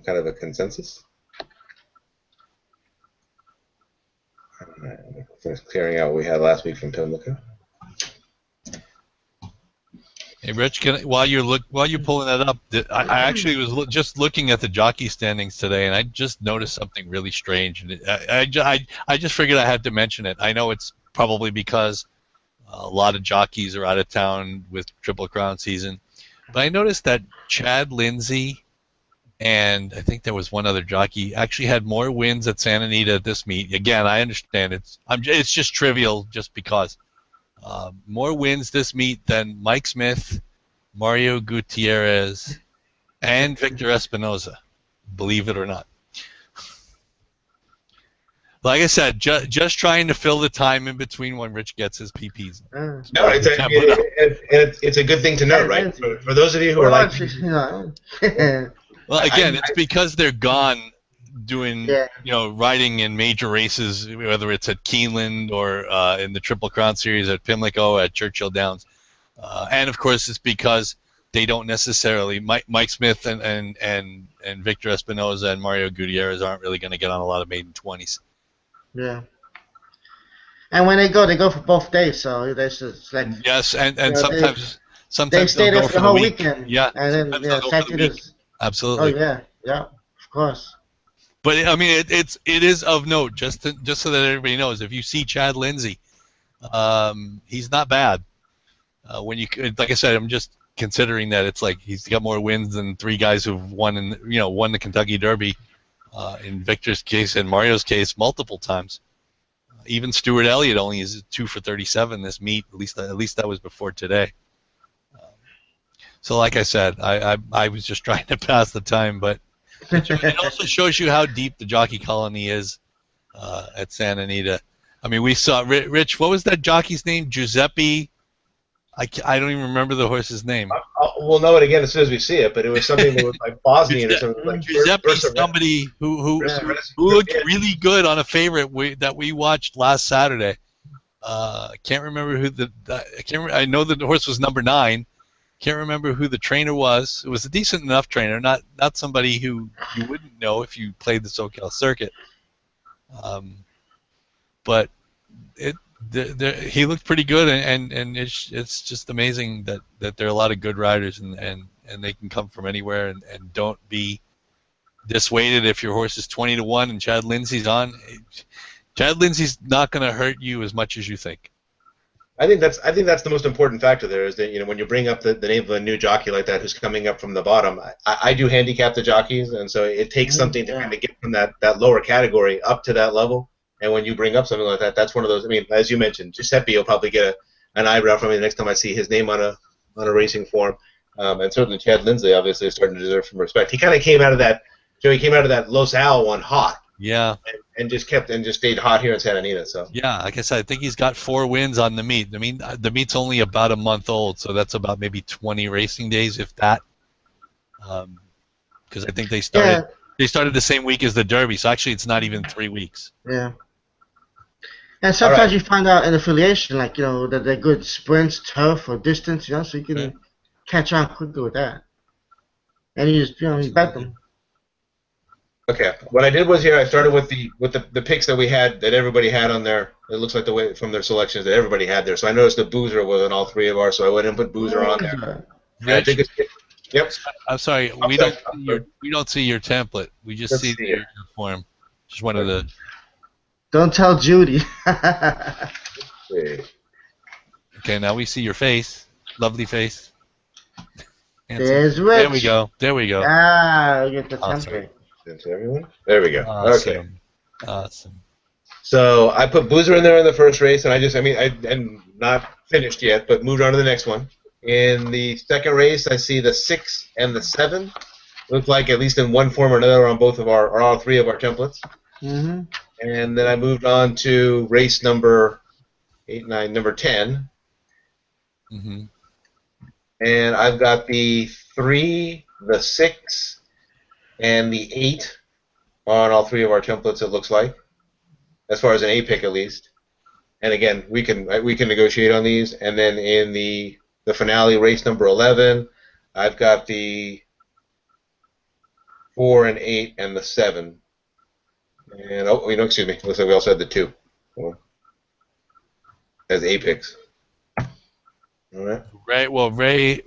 kind of a consensus. All right, finish clearing out what we had last week from Pimlico. Hey, Rich, while you're pulling that up, I actually was just looking at the jockey standings today, and I just noticed something really strange, and I just figured I had to mention it. I know it's probably because a lot of jockeys are out of town with Triple Crown season. But I noticed that Chad Lindsay and I think there was one other jockey actually had more wins at Santa Anita at this meet. Again, I understand it's just trivial just because. More wins this meet than Mike Smith, Mario Gutierrez, and Victor Espinoza, believe it or not. Like I said, just trying to fill the time in between when Rich gets his PPs. No, it's a good thing to note, right? For those of you who are like... Well, again, it's because they're gone doing, riding in major races, whether it's at Keeneland or in the Triple Crown Series at Pimlico, at Churchill Downs. And, of course, it's because they don't necessarily... Mike Smith and Victor Espinoza and Mario Gutierrez aren't really going to get on a lot of maiden 20s. Yeah. And when they go for both days, so that's like... Yes, and sometimes they stay there for the whole weekend. Yeah. And then Saturdays. Absolutely. Oh yeah, of course. But I mean, it is of note just so that everybody knows. If you see Chad Lindsay, he's not bad. Like I said, I'm just considering that it's like he's got more wins than 3 guys who've won the Kentucky Derby. In Victor's case and Mario's case, multiple times. Even Stuart Elliott only is 2 for 37 this meet. At least that was before today. So like I said, I was just trying to pass the time, but it also shows you how deep the jockey colony is at Santa Anita. I mean, we saw Rich. What was that jockey's name? Giuseppe. I don't even remember the horse's name. We'll know it again as soon as we see it, but it was something that was like Bosnian or something like Giuseppe, somebody who looked really good on a favorite that we watched last Saturday. I can't remember who I know that the horse was number 9. Can't remember who the trainer was. It was a decent enough trainer, not somebody who you wouldn't know if you played the SoCal circuit. But he looked pretty good, and it's just amazing that there are a lot of good riders, and they can come from anywhere, and don't be dissuaded if your horse is 20-1 and Chad Lindsay's on. Chad Lindsay's not going to hurt you as much as you think. I think that's the most important factor there is that when you bring up the name of a new jockey like that who's coming up from the bottom, I do handicap the jockeys, and so it takes something to kind of get from that lower category up to that level. And when you bring up something like that, that's one of those. I mean, as you mentioned, Giuseppe will probably get an eyebrow from me the next time I see his name on a racing form, and certainly Chad Lindsay obviously is starting to deserve some respect. He kind of came out of that. Joe, he came out of that Los Al one hot. Yeah. And just stayed hot here in Santa Anita. So. Yeah, like I said, I think he's got 4 wins on the meet. I mean, the meet's only about a month old, so that's about maybe 20 racing days, if that. Because I think they started the same week as the Derby, so actually it's not even 3 weeks. Yeah. And sometimes you find out an affiliation, like, that they're good sprints, turf, or distance, so you can catch on quickly with that. And you just, you bet them. Okay. What I did was here, I started with the picks that we had, that everybody had on there. It looks like the way from their selections that everybody had there. So I noticed that Boozer was on all 3 of ours, so I went and put Boozer on there. Rich, yep. I'm sorry, we don't see your template. We just see your form. Just wanted to. Don't tell Judy. Okay, now we see your face. Lovely face. There's Rich. There we go. Ah, we get the template. Everyone? There we go. Awesome. Okay. Awesome. So I put Boozer in there in the first race, and I'm not finished yet, but moved on to the next one. In the second race, I see the 6 and the 7. Look like at least in one form or another on all 3 of our templates. Mm-hmm. And then I moved on to race number 10. Mm-hmm. And I've got the 3, the 6, and the 8 on all 3 of our templates, it looks like, as far as an A pick at least. And again, we can negotiate on these. And then in the finale, race number 11, I've got the 4 and 8 and the 7. And excuse me, looks like we also had the 2 as A picks. All right. Ray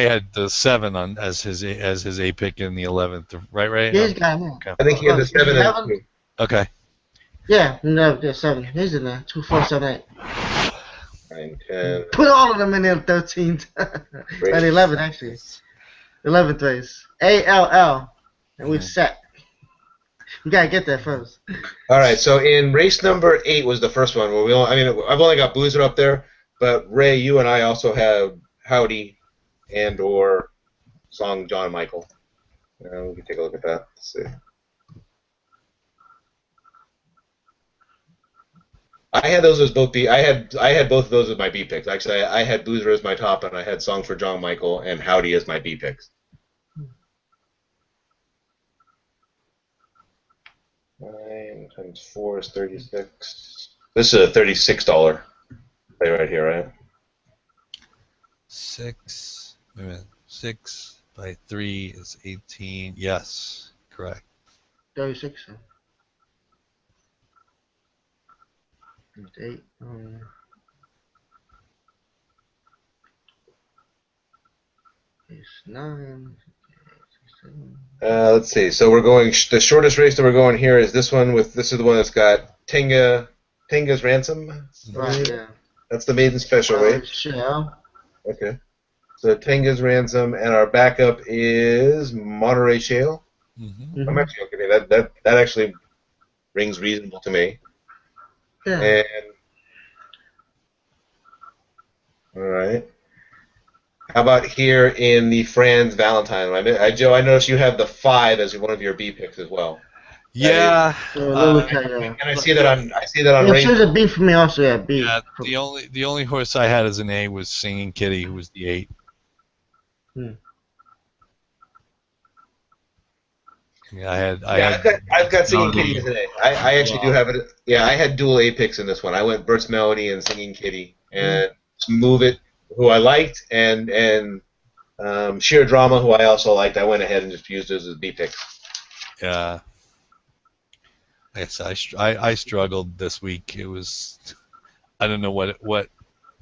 had the 7 on as his A pick in the 11th, right? Yeah, he's got him. Okay. I think he had the 7 and 2. Okay. Yeah, no, there's 7. He's in there. 2, 4, 7, 8. 9, 10. Put all of them in there. 13th and 11 actually. 11th race. ALL, and we're set. We gotta get there first. All right. So in race number 8 was the first one where I've only got Boozer up there, but Ray, you and I also have Howdy and or Song John Michael. We can take a look at that. Let's see. I had those as both I had both of those as my B picks. Actually, I had Boozer as my top, and I had Song for John Michael and Howdy as my B picks. 9 times 4 is 36. This is a $36 play right here, right? 6. Wait a minute. 6 by 3 is 18. Yes, correct. 36. 8. It's 9. Let's see. So we're going. The shortest race that we're going here is this one. This is the one that's got Tenga's Ransom. Right. Yeah. That's the maiden special weight. Sure. Okay. So Tenga's Ransom, and our backup is Monterey Shale. Mm-hmm. I'm actually okay. That actually rings reasonable to me. Yeah. And all right. How about here in the Franz Valentine? Joe, I noticed you have the 5 as one of your B picks as well. That is, Yeah. Lily yeah. and I But see that on Yeah, Rain. she's a B for me also. Yeah, B. yeah, the only horse I had as an A was Singing Kitty, who was the 8. Hmm. Yeah, I had I've got Singing Kitty Melody. today. I actually do Well, have it. Yeah, I had dual A picks in this one. I went Bert's Melody and Singing Kitty, and Move It, who I liked, and Sheer Drama, who I also liked. I went ahead and just used those as B picks. yeah. Yes, I struggled this week. It was, I don't know what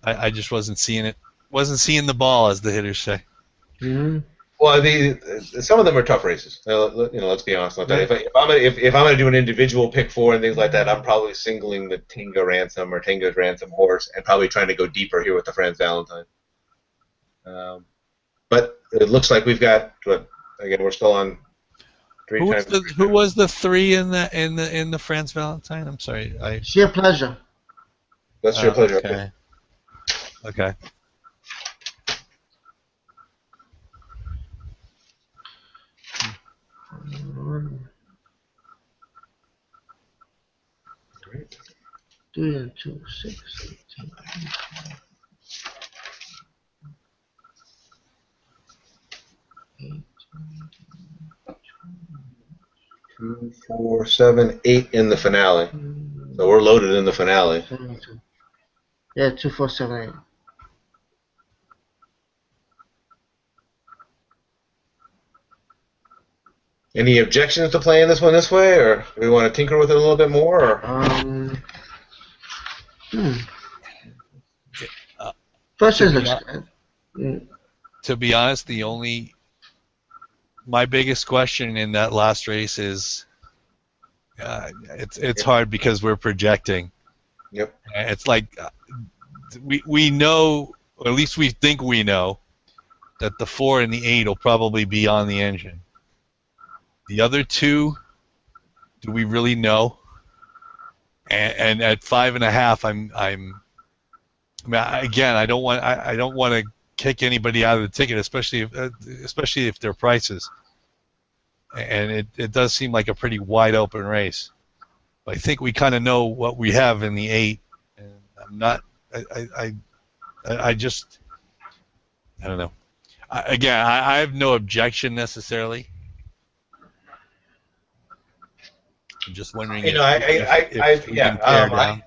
I just wasn't seeing it. Wasn't seeing the ball, as the hitters say. Mm-hmm. Well, some of them are tough races. Let's be honest about that. If I'm gonna do an individual pick 4 and things like that, I'm probably singling the Tinga Ransom or Tinga's Ransom horse, and probably trying to go deeper here with the Franz Valentine. But it looks like we've got again, we're still on 3 Who times. was the 3 in the Franz Valentine? I'm sorry. Sheer pleasure. That's your pleasure. Okay. Okay. Great. 3 and 2, 6, 18. 2, 4, 7, 8 in the finale. So we're loaded in the finale. 72. Yeah, 2, 4, 7, 8. Any objections to playing this one this way, or do we want to tinker with it a little bit more? Or? First To is to be honest, my biggest question in that last race is, it's hard because we're projecting. Yep. It's like we know, or at least we think we know, that the 4 and the 8 will probably be on the engine. The other 2, do we really know? And at 5.5, I mean, again, I don't want to kick anybody out of the ticket, especially if they're prices. And it does seem like a pretty wide open race. But I think we kind of know what we have in the 8, and I'm not. I just, I don't know. I have no objection necessarily. I'm just wondering if we can tear down.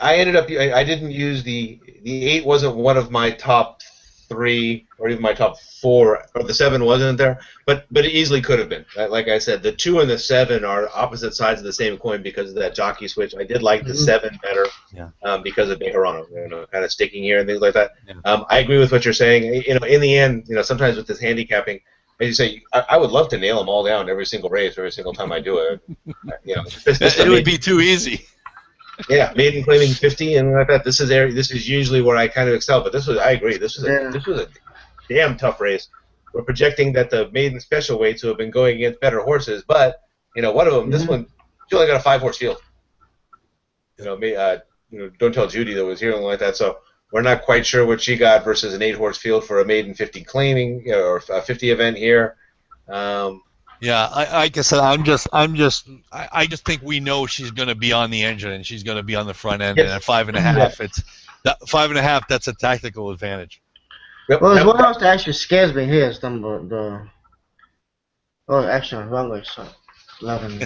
I ended up. I didn't use the 8 wasn't one of my top 3 or even my top 4, or the 7 wasn't there, but it easily could have been. Like I said, the 2 and the 7 are opposite sides of the same coin because of that jockey switch. I did like the 7 better, because of Bejarano, kind of sticking here and things like that. Yeah. I agree with what you're saying. In the end, sometimes with this handicapping, as you say, I would love to nail them all down every single race, every single time I do it. It would be too easy. Yeah, maiden claiming 50 and like that. This is usually where I kind of excel. But I agree. This was a damn tough race. We're projecting that the maiden special weights who have been going against better horses, but one of them, this one, she only got a 5-horse field. Don't tell Judy that was here and like that. So we're not quite sure what she got versus an 8-horse field for a maiden 50 claiming, or a 50 event here. Yeah, like I said, I just think we know she's going to be on the engine and she's going to be on the front end. Yes. And at 5.5, 5.5. That's a tactical advantage. Well, there's one else that actually scares me here. It's the actually, wrong way. So 11.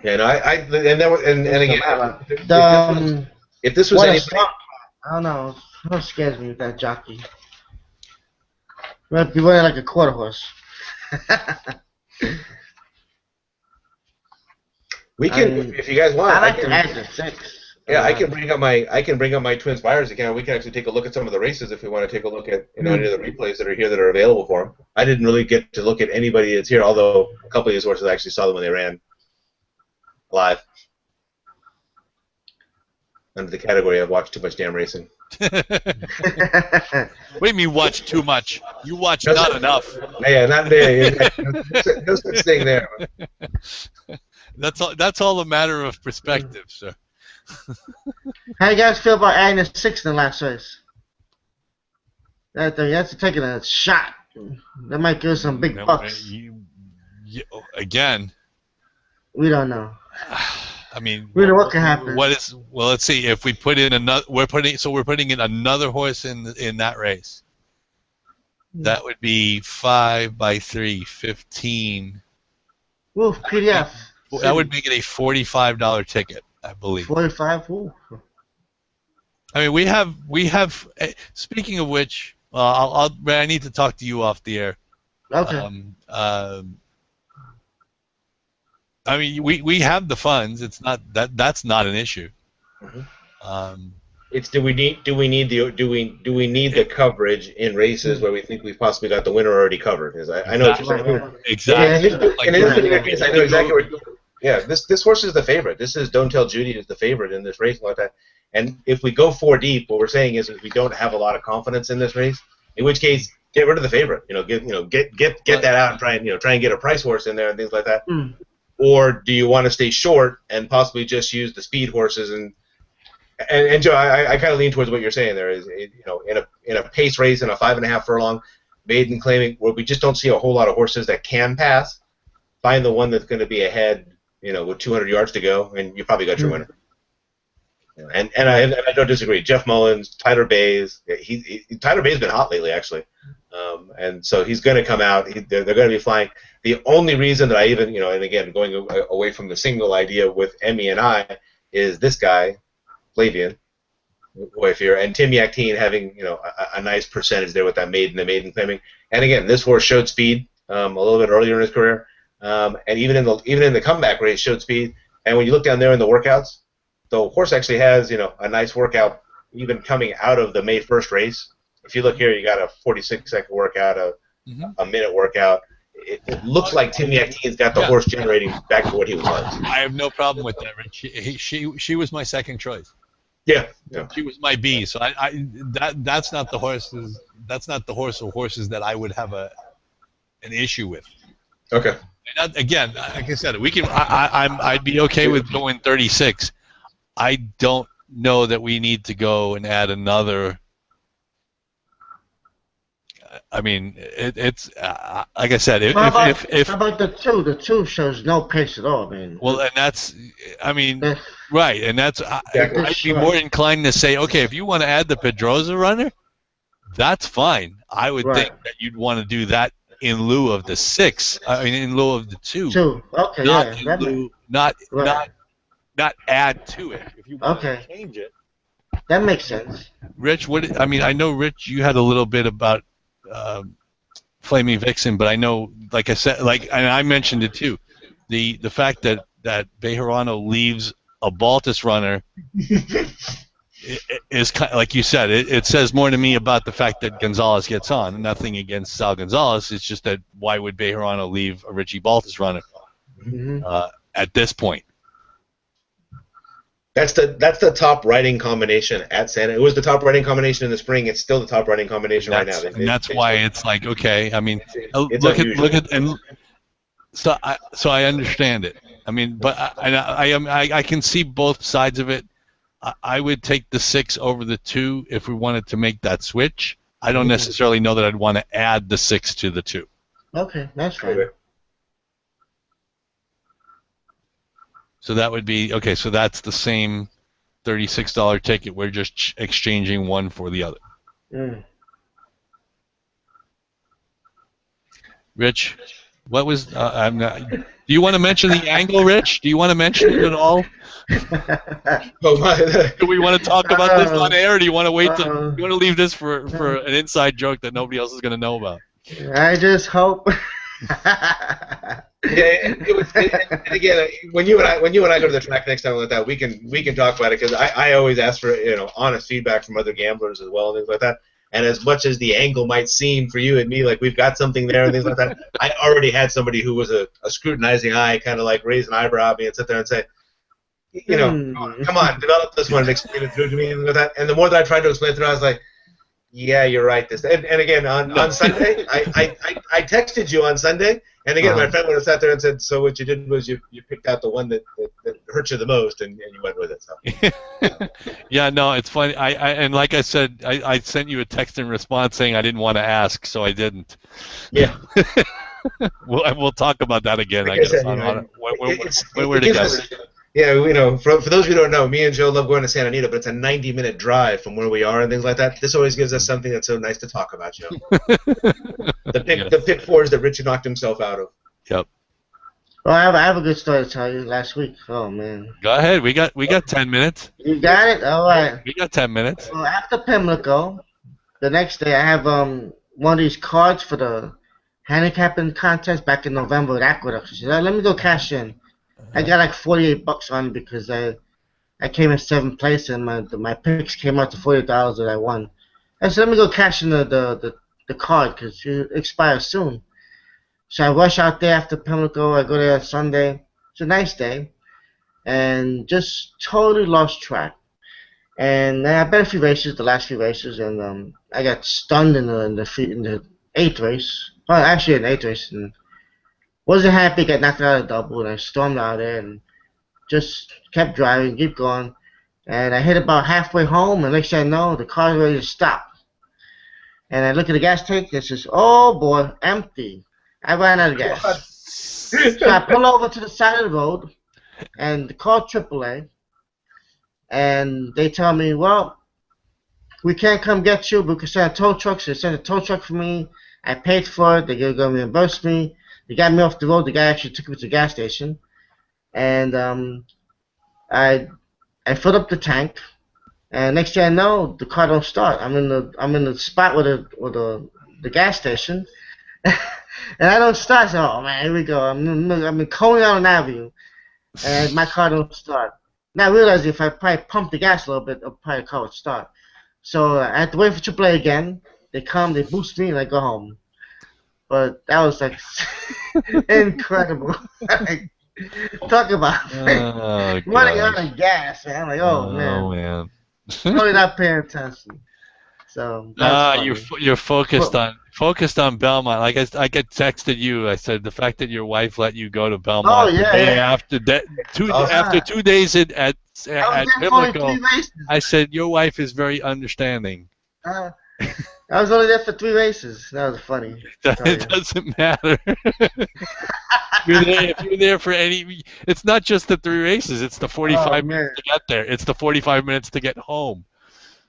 Yeah, no, and again, if this was any, I don't know. What scares me with that jockey? Might be running like a quarter horse. We can, if you guys want. I like to add the 6. Yeah, I can bring up my Twin Spires account. We can actually take a look at some of the races if we want to take a look at any of the replays that are here that are available for them. I didn't really get to look at anybody that's here, although a couple of these horses I actually saw them when they ran live. Under the category I've watched too much damn racing. What do you mean watch too much? You watch not enough. Yeah, not there. No such thing there. That's all a matter of perspective, sir. How you guys feel about adding a 6 in the last race? That's taking a shot. That might give us some big bucks. Again, we don't know. I mean, we don't know what can happen. Well, let's see. If we put in another, we're putting in another horse in that race. That would be 5 by 3, 15. Ooh, PDF. That would make it a $45 ticket, I believe. 45. Ooh. I mean, we have. Speaking of which, I need to talk to you off the air. Okay. I mean, we have the funds. It's not that's not an issue. It's do we need the coverage in races where we think we've possibly got the winner already covered? Because I know what you're saying. Exactly. And in this particular case, I know exactly what. Yeah, this horse is the favorite. This is Don't Tell Judy is the favorite in this race like that. And if we go 4 deep, what we're saying is we don't have a lot of confidence in this race. In which case, get rid of the favorite. Get that out and try and get a price horse in there and things like that. Or do you want to stay short and possibly just use the speed horses and Joe, I kind of lean towards what you're saying there is, in a pace race in a 5.5 furlong maiden claiming where we just don't see a whole lot of horses that can pass, find the one that's going to be ahead, with 200 yards to go, and you probably got your winner. And I don't disagree. Jeff Mullins, Tyler Bays, Tyler Bays has been hot lately actually, and so he's going to come out. They're going to be flying. The only reason that I even and again going away from the single idea with Emmy and I is this guy. Flavian, Wayfair, and Tim Yakteen having a nice percentage there with that maiden claiming. And again, this horse showed speed a little bit earlier in his career, and even in the comeback race showed speed. And when you look down there in the workouts, the horse actually has a nice workout even coming out of the May 1st race. If you look here, you got a 46-second workout, a minute workout. It looks like Tim Yakteen's got the horse generating back to what he was. I have no problem with that, Rich. She was my second choice. Yeah. She was my B. So that's not the horses. That's not the horse or horses that I would have an issue with. Okay. And again, like I said, we can. I'd be okay with going 36. I don't know that we need to go and add another. I mean, it's like I said. How about the 2? The 2 shows no pace at all, man. Well, and that's, I mean, right, and that's. I'd be more inclined to say, okay, if you want to add the Pedroza runner, that's fine. I would think that you'd want to do that in lieu of the 6. I mean, in lieu of the 2. 2. Okay. Not add to it. If you want to change it. That makes sense. Rich, I mean, I know, Rich, you had a little bit about. Flaming Vixen, but I know, like I said, and I mentioned it too, the fact that Bejarano leaves a Baltus runner is kind of, like you said, it says more to me about the fact that Gonzalez gets on. Nothing against Sal Gonzalez. It's just that why would Bejarano leave a Richie Baltus runner at this point? That's the top riding combination at Santa. It was the top riding combination in the spring. It's still the top riding combination right now. That's why it's like, okay. I mean, look at and so I understand it. I mean, but I can see both sides of it. I would take the 6 over the 2 if we wanted to make that switch. I don't necessarily know that I'd want to add the 6 to the 2. Okay, that's fine. Okay. So that would be okay. So that's the same $36 ticket. We're just exchanging one for the other. Rich, what was? I'm not. Do you want to mention the angle, Rich? Do you want to mention it at all? Do we want to talk about this on air? Or do you want to wait? You want to leave this for an inside joke that nobody else is going to know about? I just hope. And again, when you and I go to the track next time like that, we can talk about it because I always ask for honest feedback from other gamblers as well and things like that. And as much as the angle might seem for you and me like we've got something there and things like that, I already had somebody who was a scrutinizing eye, kind of like raise an eyebrow at me and sit there and say, come on, develop this one and explain it through to me and things like that. And the more that I tried to explain it through, I was like, Yeah, you're right. And again on Sunday, I texted you on Sunday, and again my friend would have sat there and said, "So what you did was you picked out the one that hurt you the most, and you went with it." So. Yeah, no, it's funny. And like I said, I sent you a text in response saying I didn't want to ask, so I didn't. Yeah. We'll talk about that again. Like I I guess said, when we're together. Yeah, for those who don't know, me and Joe love going to Santa Anita, but it's a 90-minute drive from where we are and things like that. This always gives us something that's so nice to talk about, Joe. The pick fours that Richie knocked himself out of. Yep. Well, I have a good story to tell you. Last week, oh man. Go ahead. We got 10 minutes. You got it. All right. We got 10 minutes. Well, after Pimlico, the next day I have one of these cards for the handicapping contest back in November at Aqueduct. So I said, let me go cash in. I got like $48 on it because I came in 7th place and my picks came out to $40 that I won. I said, let me go cash in the card because it expires soon. So I rush out there after Pimlico. I go there on Sunday. It's a nice day, and just totally lost track. And I bet a few races, the last few races, and I got stunned in the 8th race. Well, actually in the 8th race, and wasn't happy. Got knocked out of the double, and I stormed out there and just kept driving, keep going. And I hit about halfway home, and next thing I know, the car's ready to stop. And I look at the gas tank, and it says, "Oh boy, empty." I ran out of gas. So I pull over to the side of the road and call AAA. And they tell me, well, we can't come get you, but we can send a tow truck. So they sent a tow truck for me. I paid for it. They're going to reimburse me. They got me off the road. The guy actually took me to the gas station. And I filled up the tank. And next thing I know, the car don't start. I'm in the spot with the gas station. And I don't start. So, oh man, here we go. I'm going out on Avenue, and my car don't start. Now I realize if I probably pump the gas a little bit, probably the car would start. So I had to wait for AAA again. They come, they boost me, and I go home. But that was like incredible. Talk about running out of gas, man. I'm like, oh man. Really not paying attention. So you're focused on Belmont. Like I texted you. I said the fact that your wife let you go to Belmont after 2 days at Pimlico. I said your wife is very understanding. I was only there for 3 races. That was funny. It doesn't matter. If you're there for any, it's not just the 3 races. It's the 45 minutes to get there. It's the 45 minutes to get home.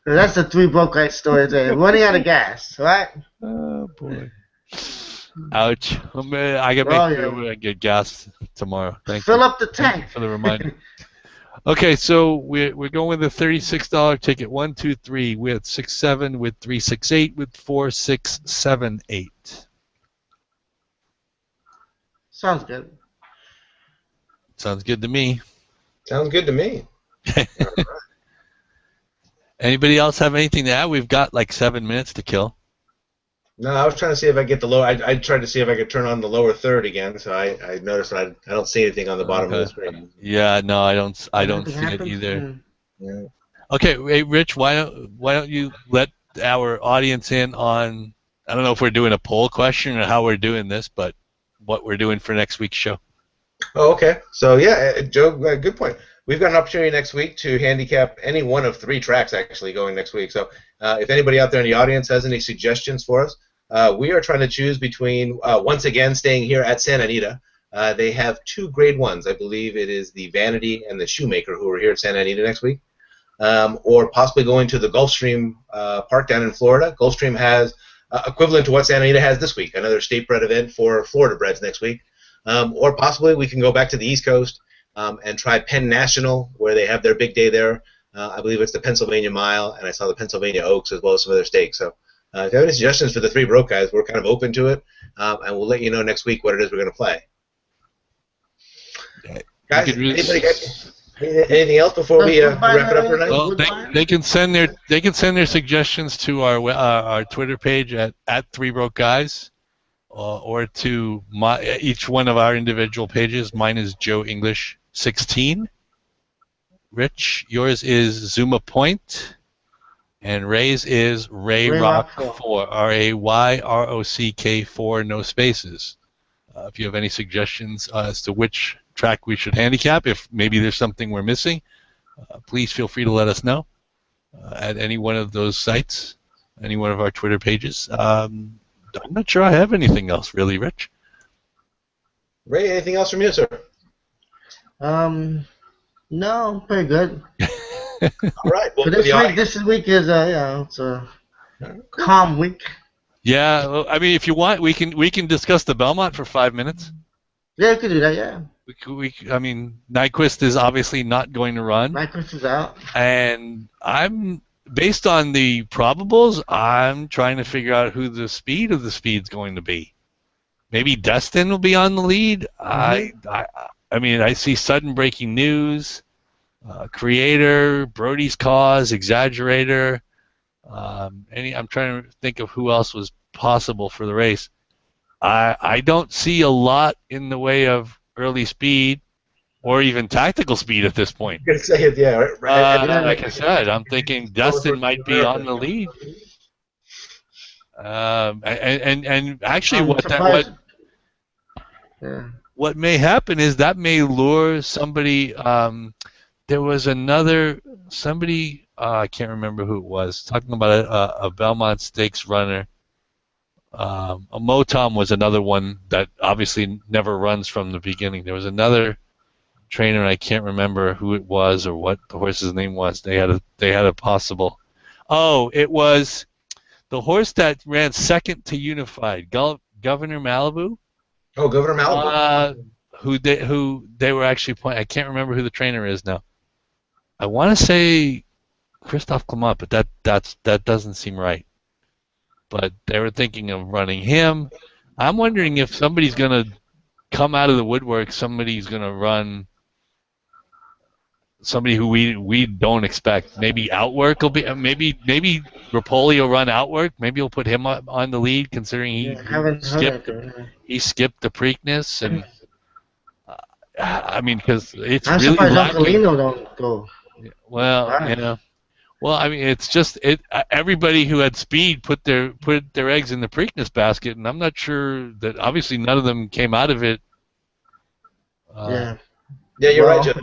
So that's the 3 broke guy story there. Running out of gas, right? Oh boy. Ouch. I can make sure I get gas tomorrow. Thank you. Fill up the tank. Thank you for the reminder. Okay, so we're going with a $36 ticket. 1, 2, 3 with 6, 7 with 3, 6, 8 with 4, 6, 7, 8. Sounds good. Sounds good to me. Sounds good to me. Anybody else have anything to add? We've got like 7 minutes to kill. No, I was trying to see if I get the lower. I tried to see if I could turn on the lower third again. So I noticed I don't see anything on the bottom of the screen. Yeah, no, I don't see it either. Yeah. Okay, hey, Rich, why don't you let our audience in on? I don't know if we're doing a poll question or how we're doing this, but what we're doing for next week's show. Oh, okay. So yeah, Joe, good point. We've got an opportunity next week to handicap any one of 3 tracks actually going next week. So if anybody out there in the audience has any suggestions for us, we are trying to choose between, once again, staying here at Santa Anita. They have 2 grade 1s. I believe it is the Vanity and the Shoemaker who are here at Santa Anita next week. Or possibly going to the Gulfstream Park down in Florida. Gulfstream has equivalent to what Santa Anita has this week, another state bred event for Florida breds next week. Or possibly we can go back to the East Coast and try Penn National, where they have their big day there. I believe it's the Pennsylvania Mile, and I saw the Pennsylvania Oaks as well as some other stakes. So if you have any suggestions for the 3 broke guys, we're kind of open to it, and we'll let you know next week what it is we're going to play. Guys, anybody got anything else before we wrap it up for tonight? Well, they can send their suggestions to our Twitter page at 3 broke guys. Or to each one of our individual pages. Mine is Joe English 16. Rich, yours is Zuma Point. And Ray's is Ray Ray Rock Rock 4, RAYROCK 4, no spaces. If you have any suggestions as to which track we should handicap, if maybe there's something we're missing, please feel free to let us know at any one of those sites, any one of our Twitter pages. I'm not sure I have anything else really, Rich. Ray, anything else from you, sir? No, pretty good. All right. Well, For this week is it's a calm week. Yeah, well, I mean, if you want, we can discuss the Belmont for 5 minutes. Yeah, you could do that. Yeah. I mean, Nyquist is obviously not going to run. Nyquist is out. And based on the probables, I'm trying to figure out who the speed of the speed's going to be. Maybe Destin will be on the lead. Mm-hmm. I mean, I see sudden breaking news, Creator, Brody's Cause, Exaggerator. I'm trying to think of who else was possible for the race. I don't see a lot in the way of early speed or even tactical speed at this point. I'm gonna say it, yeah. Right. Like I said, I'm thinking Dustin might be on the lead. And actually, what may happen is that may lure somebody. There was somebody. I can't remember who it was. Talking about a Belmont Stakes runner. A Motom was another one that obviously never runs from the beginning. There was another trainer, and I can't remember who it was or what the horse's name was. They had a possible. Oh, it was the horse that ran second to Unified, Governor Malibu. Oh, Governor Malibu. Who they were actually pointing. I can't remember who the trainer is now. I want to say Christophe Clement, but that doesn't seem right. But they were thinking of running him. I'm wondering if somebody's going to come out of the woodwork. Somebody's going to run somebody who we don't expect. Maybe Outwork will be. Maybe Rapoli will run Outwork. Maybe we'll put him on the lead, considering he skipped the Preakness, and I mean, because it's I'm really surprised lacking. don't go. Well, Well, I mean, it's just everybody who had speed put their eggs in the Preakness basket, and I'm not sure that obviously none of them came out of it. Yeah, you're right, Jeff.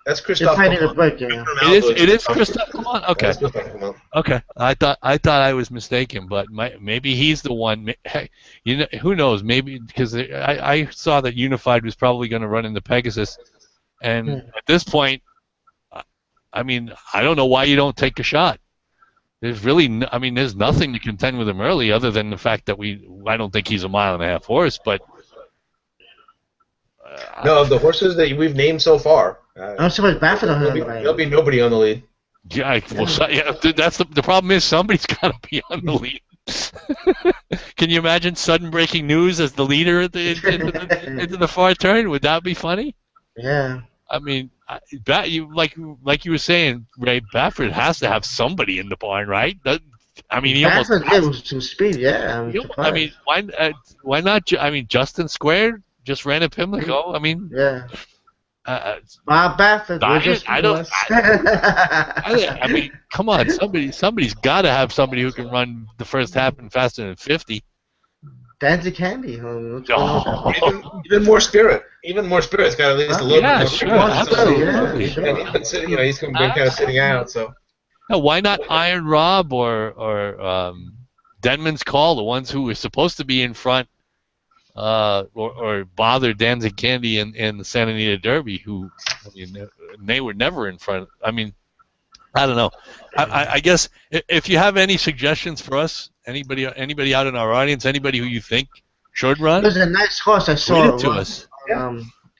That's Christophe. It is Christophe Clement. Okay. Okay. I thought I was mistaken, but maybe he's the one. Hey, who knows? Maybe because I saw that Unified was probably going to run into Pegasus, and at this point, I mean, I don't know why you don't take a shot. There's really, there's nothing to contend with him early, other than the fact that I don't think he's a mile-and-a-half horse, but. No, of the horses that we've named so far. I'm surprised Baffert on there'll be nobody on the lead. Yeah, that's the problem is somebody's got to be on the lead. Can you imagine sudden breaking news as the leader into the far turn? Would that be funny? Yeah. I mean, like you were saying, Ray, Baffert has to have somebody in the barn, right? He almost has some speed. Yeah. Why not? Justin Squared just ran a Pimlico. Yeah. Bob Baffert. Come on, somebody's got to have somebody who can run the first half and faster than 50. Dancing Candy. Even more spirit. Even more spirit's got at least a little bit more. Sure. Absolutely. He's been kind of sitting out. So. No, why not Iron Rob or Denman's Call, the ones who were supposed to be in front, or bother Dancing Candy in the Santa Anita Derby, who they were never in front. I don't know. I guess if you have any suggestions for us, anybody out in our audience, anybody who you think should run, there's a nice horse I saw. Read it to us.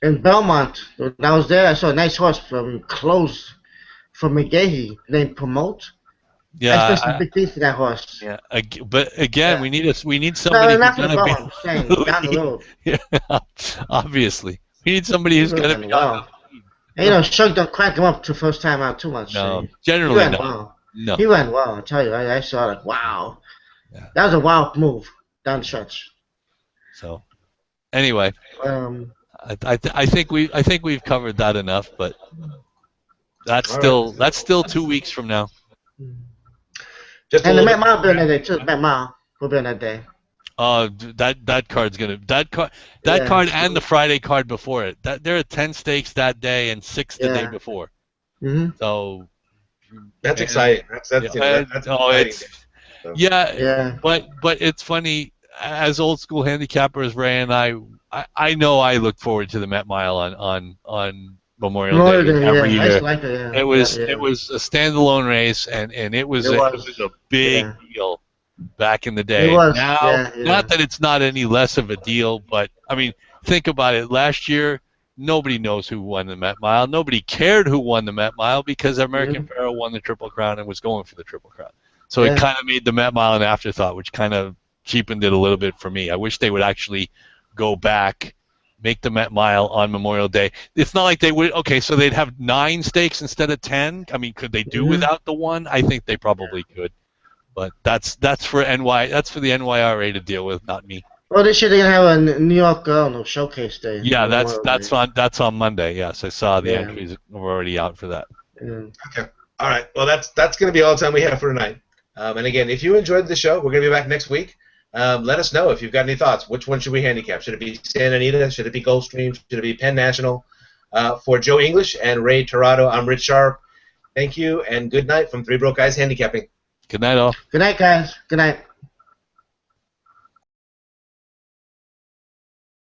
In Belmont, when I was there, I saw a nice horse from McGahey named Promote. Yeah, I spent some big fees for that horse. Yeah, but again, we need somebody who's going to be down the road. Yeah, obviously, we need somebody who's going to be down. And, Shug don't crank him up the first time out too much. No, generally no. Well. No. He ran well. I tell you, I saw wow. Yeah. That was a wild move down the stretch. So, anyway, I think we've covered that enough, but that's still 2 weeks from now. Just a And the little Met bit. Mile will be on that day too. Met Mile will be on that day. That card's gonna that Yeah. card and the Friday card before it. There are 10 stakes that day and 6 the day Yeah. before. Mhm. So That's and, exciting. yeah, That's oh, exciting. So. yeah, Yeah. but it's funny. As old school handicappers, Ray and I know I look forward to the Met Mile on Memorial Day Memorial Day. every Yeah. I used year. to like it. Yeah. It Yeah. was Yeah. it was a standalone race, and it It was a was. big Yeah. deal back in the It day. was. Now, Yeah. not Yeah. that it's not any less of a deal, but I mean, think about it. Last year, nobody knows who won the Met Mile. Nobody cared who won the Met Mile because American Mhm. Pharoah won the Triple Crown and was going for the Triple Crown. So it Yeah. kind of made the Met Mile an afterthought, which kind of cheapened it a little bit for me. I wish they would actually go back, make the Met Mile on Memorial Day. It's not like they would. Okay, so they'd have 9 stakes instead of 10. I mean, could they do Mhm. without the one? I think they probably could. But that's for the NYRA to deal with, not me. Well, this year they're gonna have a New York showcase day Yeah, on Memorial Day. that's on Monday. Yes, I saw the Yeah. entries were already out for that. Yeah. Okay. All right. Well, that's going to be all the time we have for tonight. And again, if you enjoyed the show, we're going to be back next week. Let us know if you've got any thoughts. Which one should we handicap? Should it be Santa Anita? Should it be Gulfstream? Should it be Penn National? For Joe English and Ray Torado, I'm Rich Sharp. Thank you and good night from Three Broke Guys Handicapping. Good night, all. Good night, guys. Good night.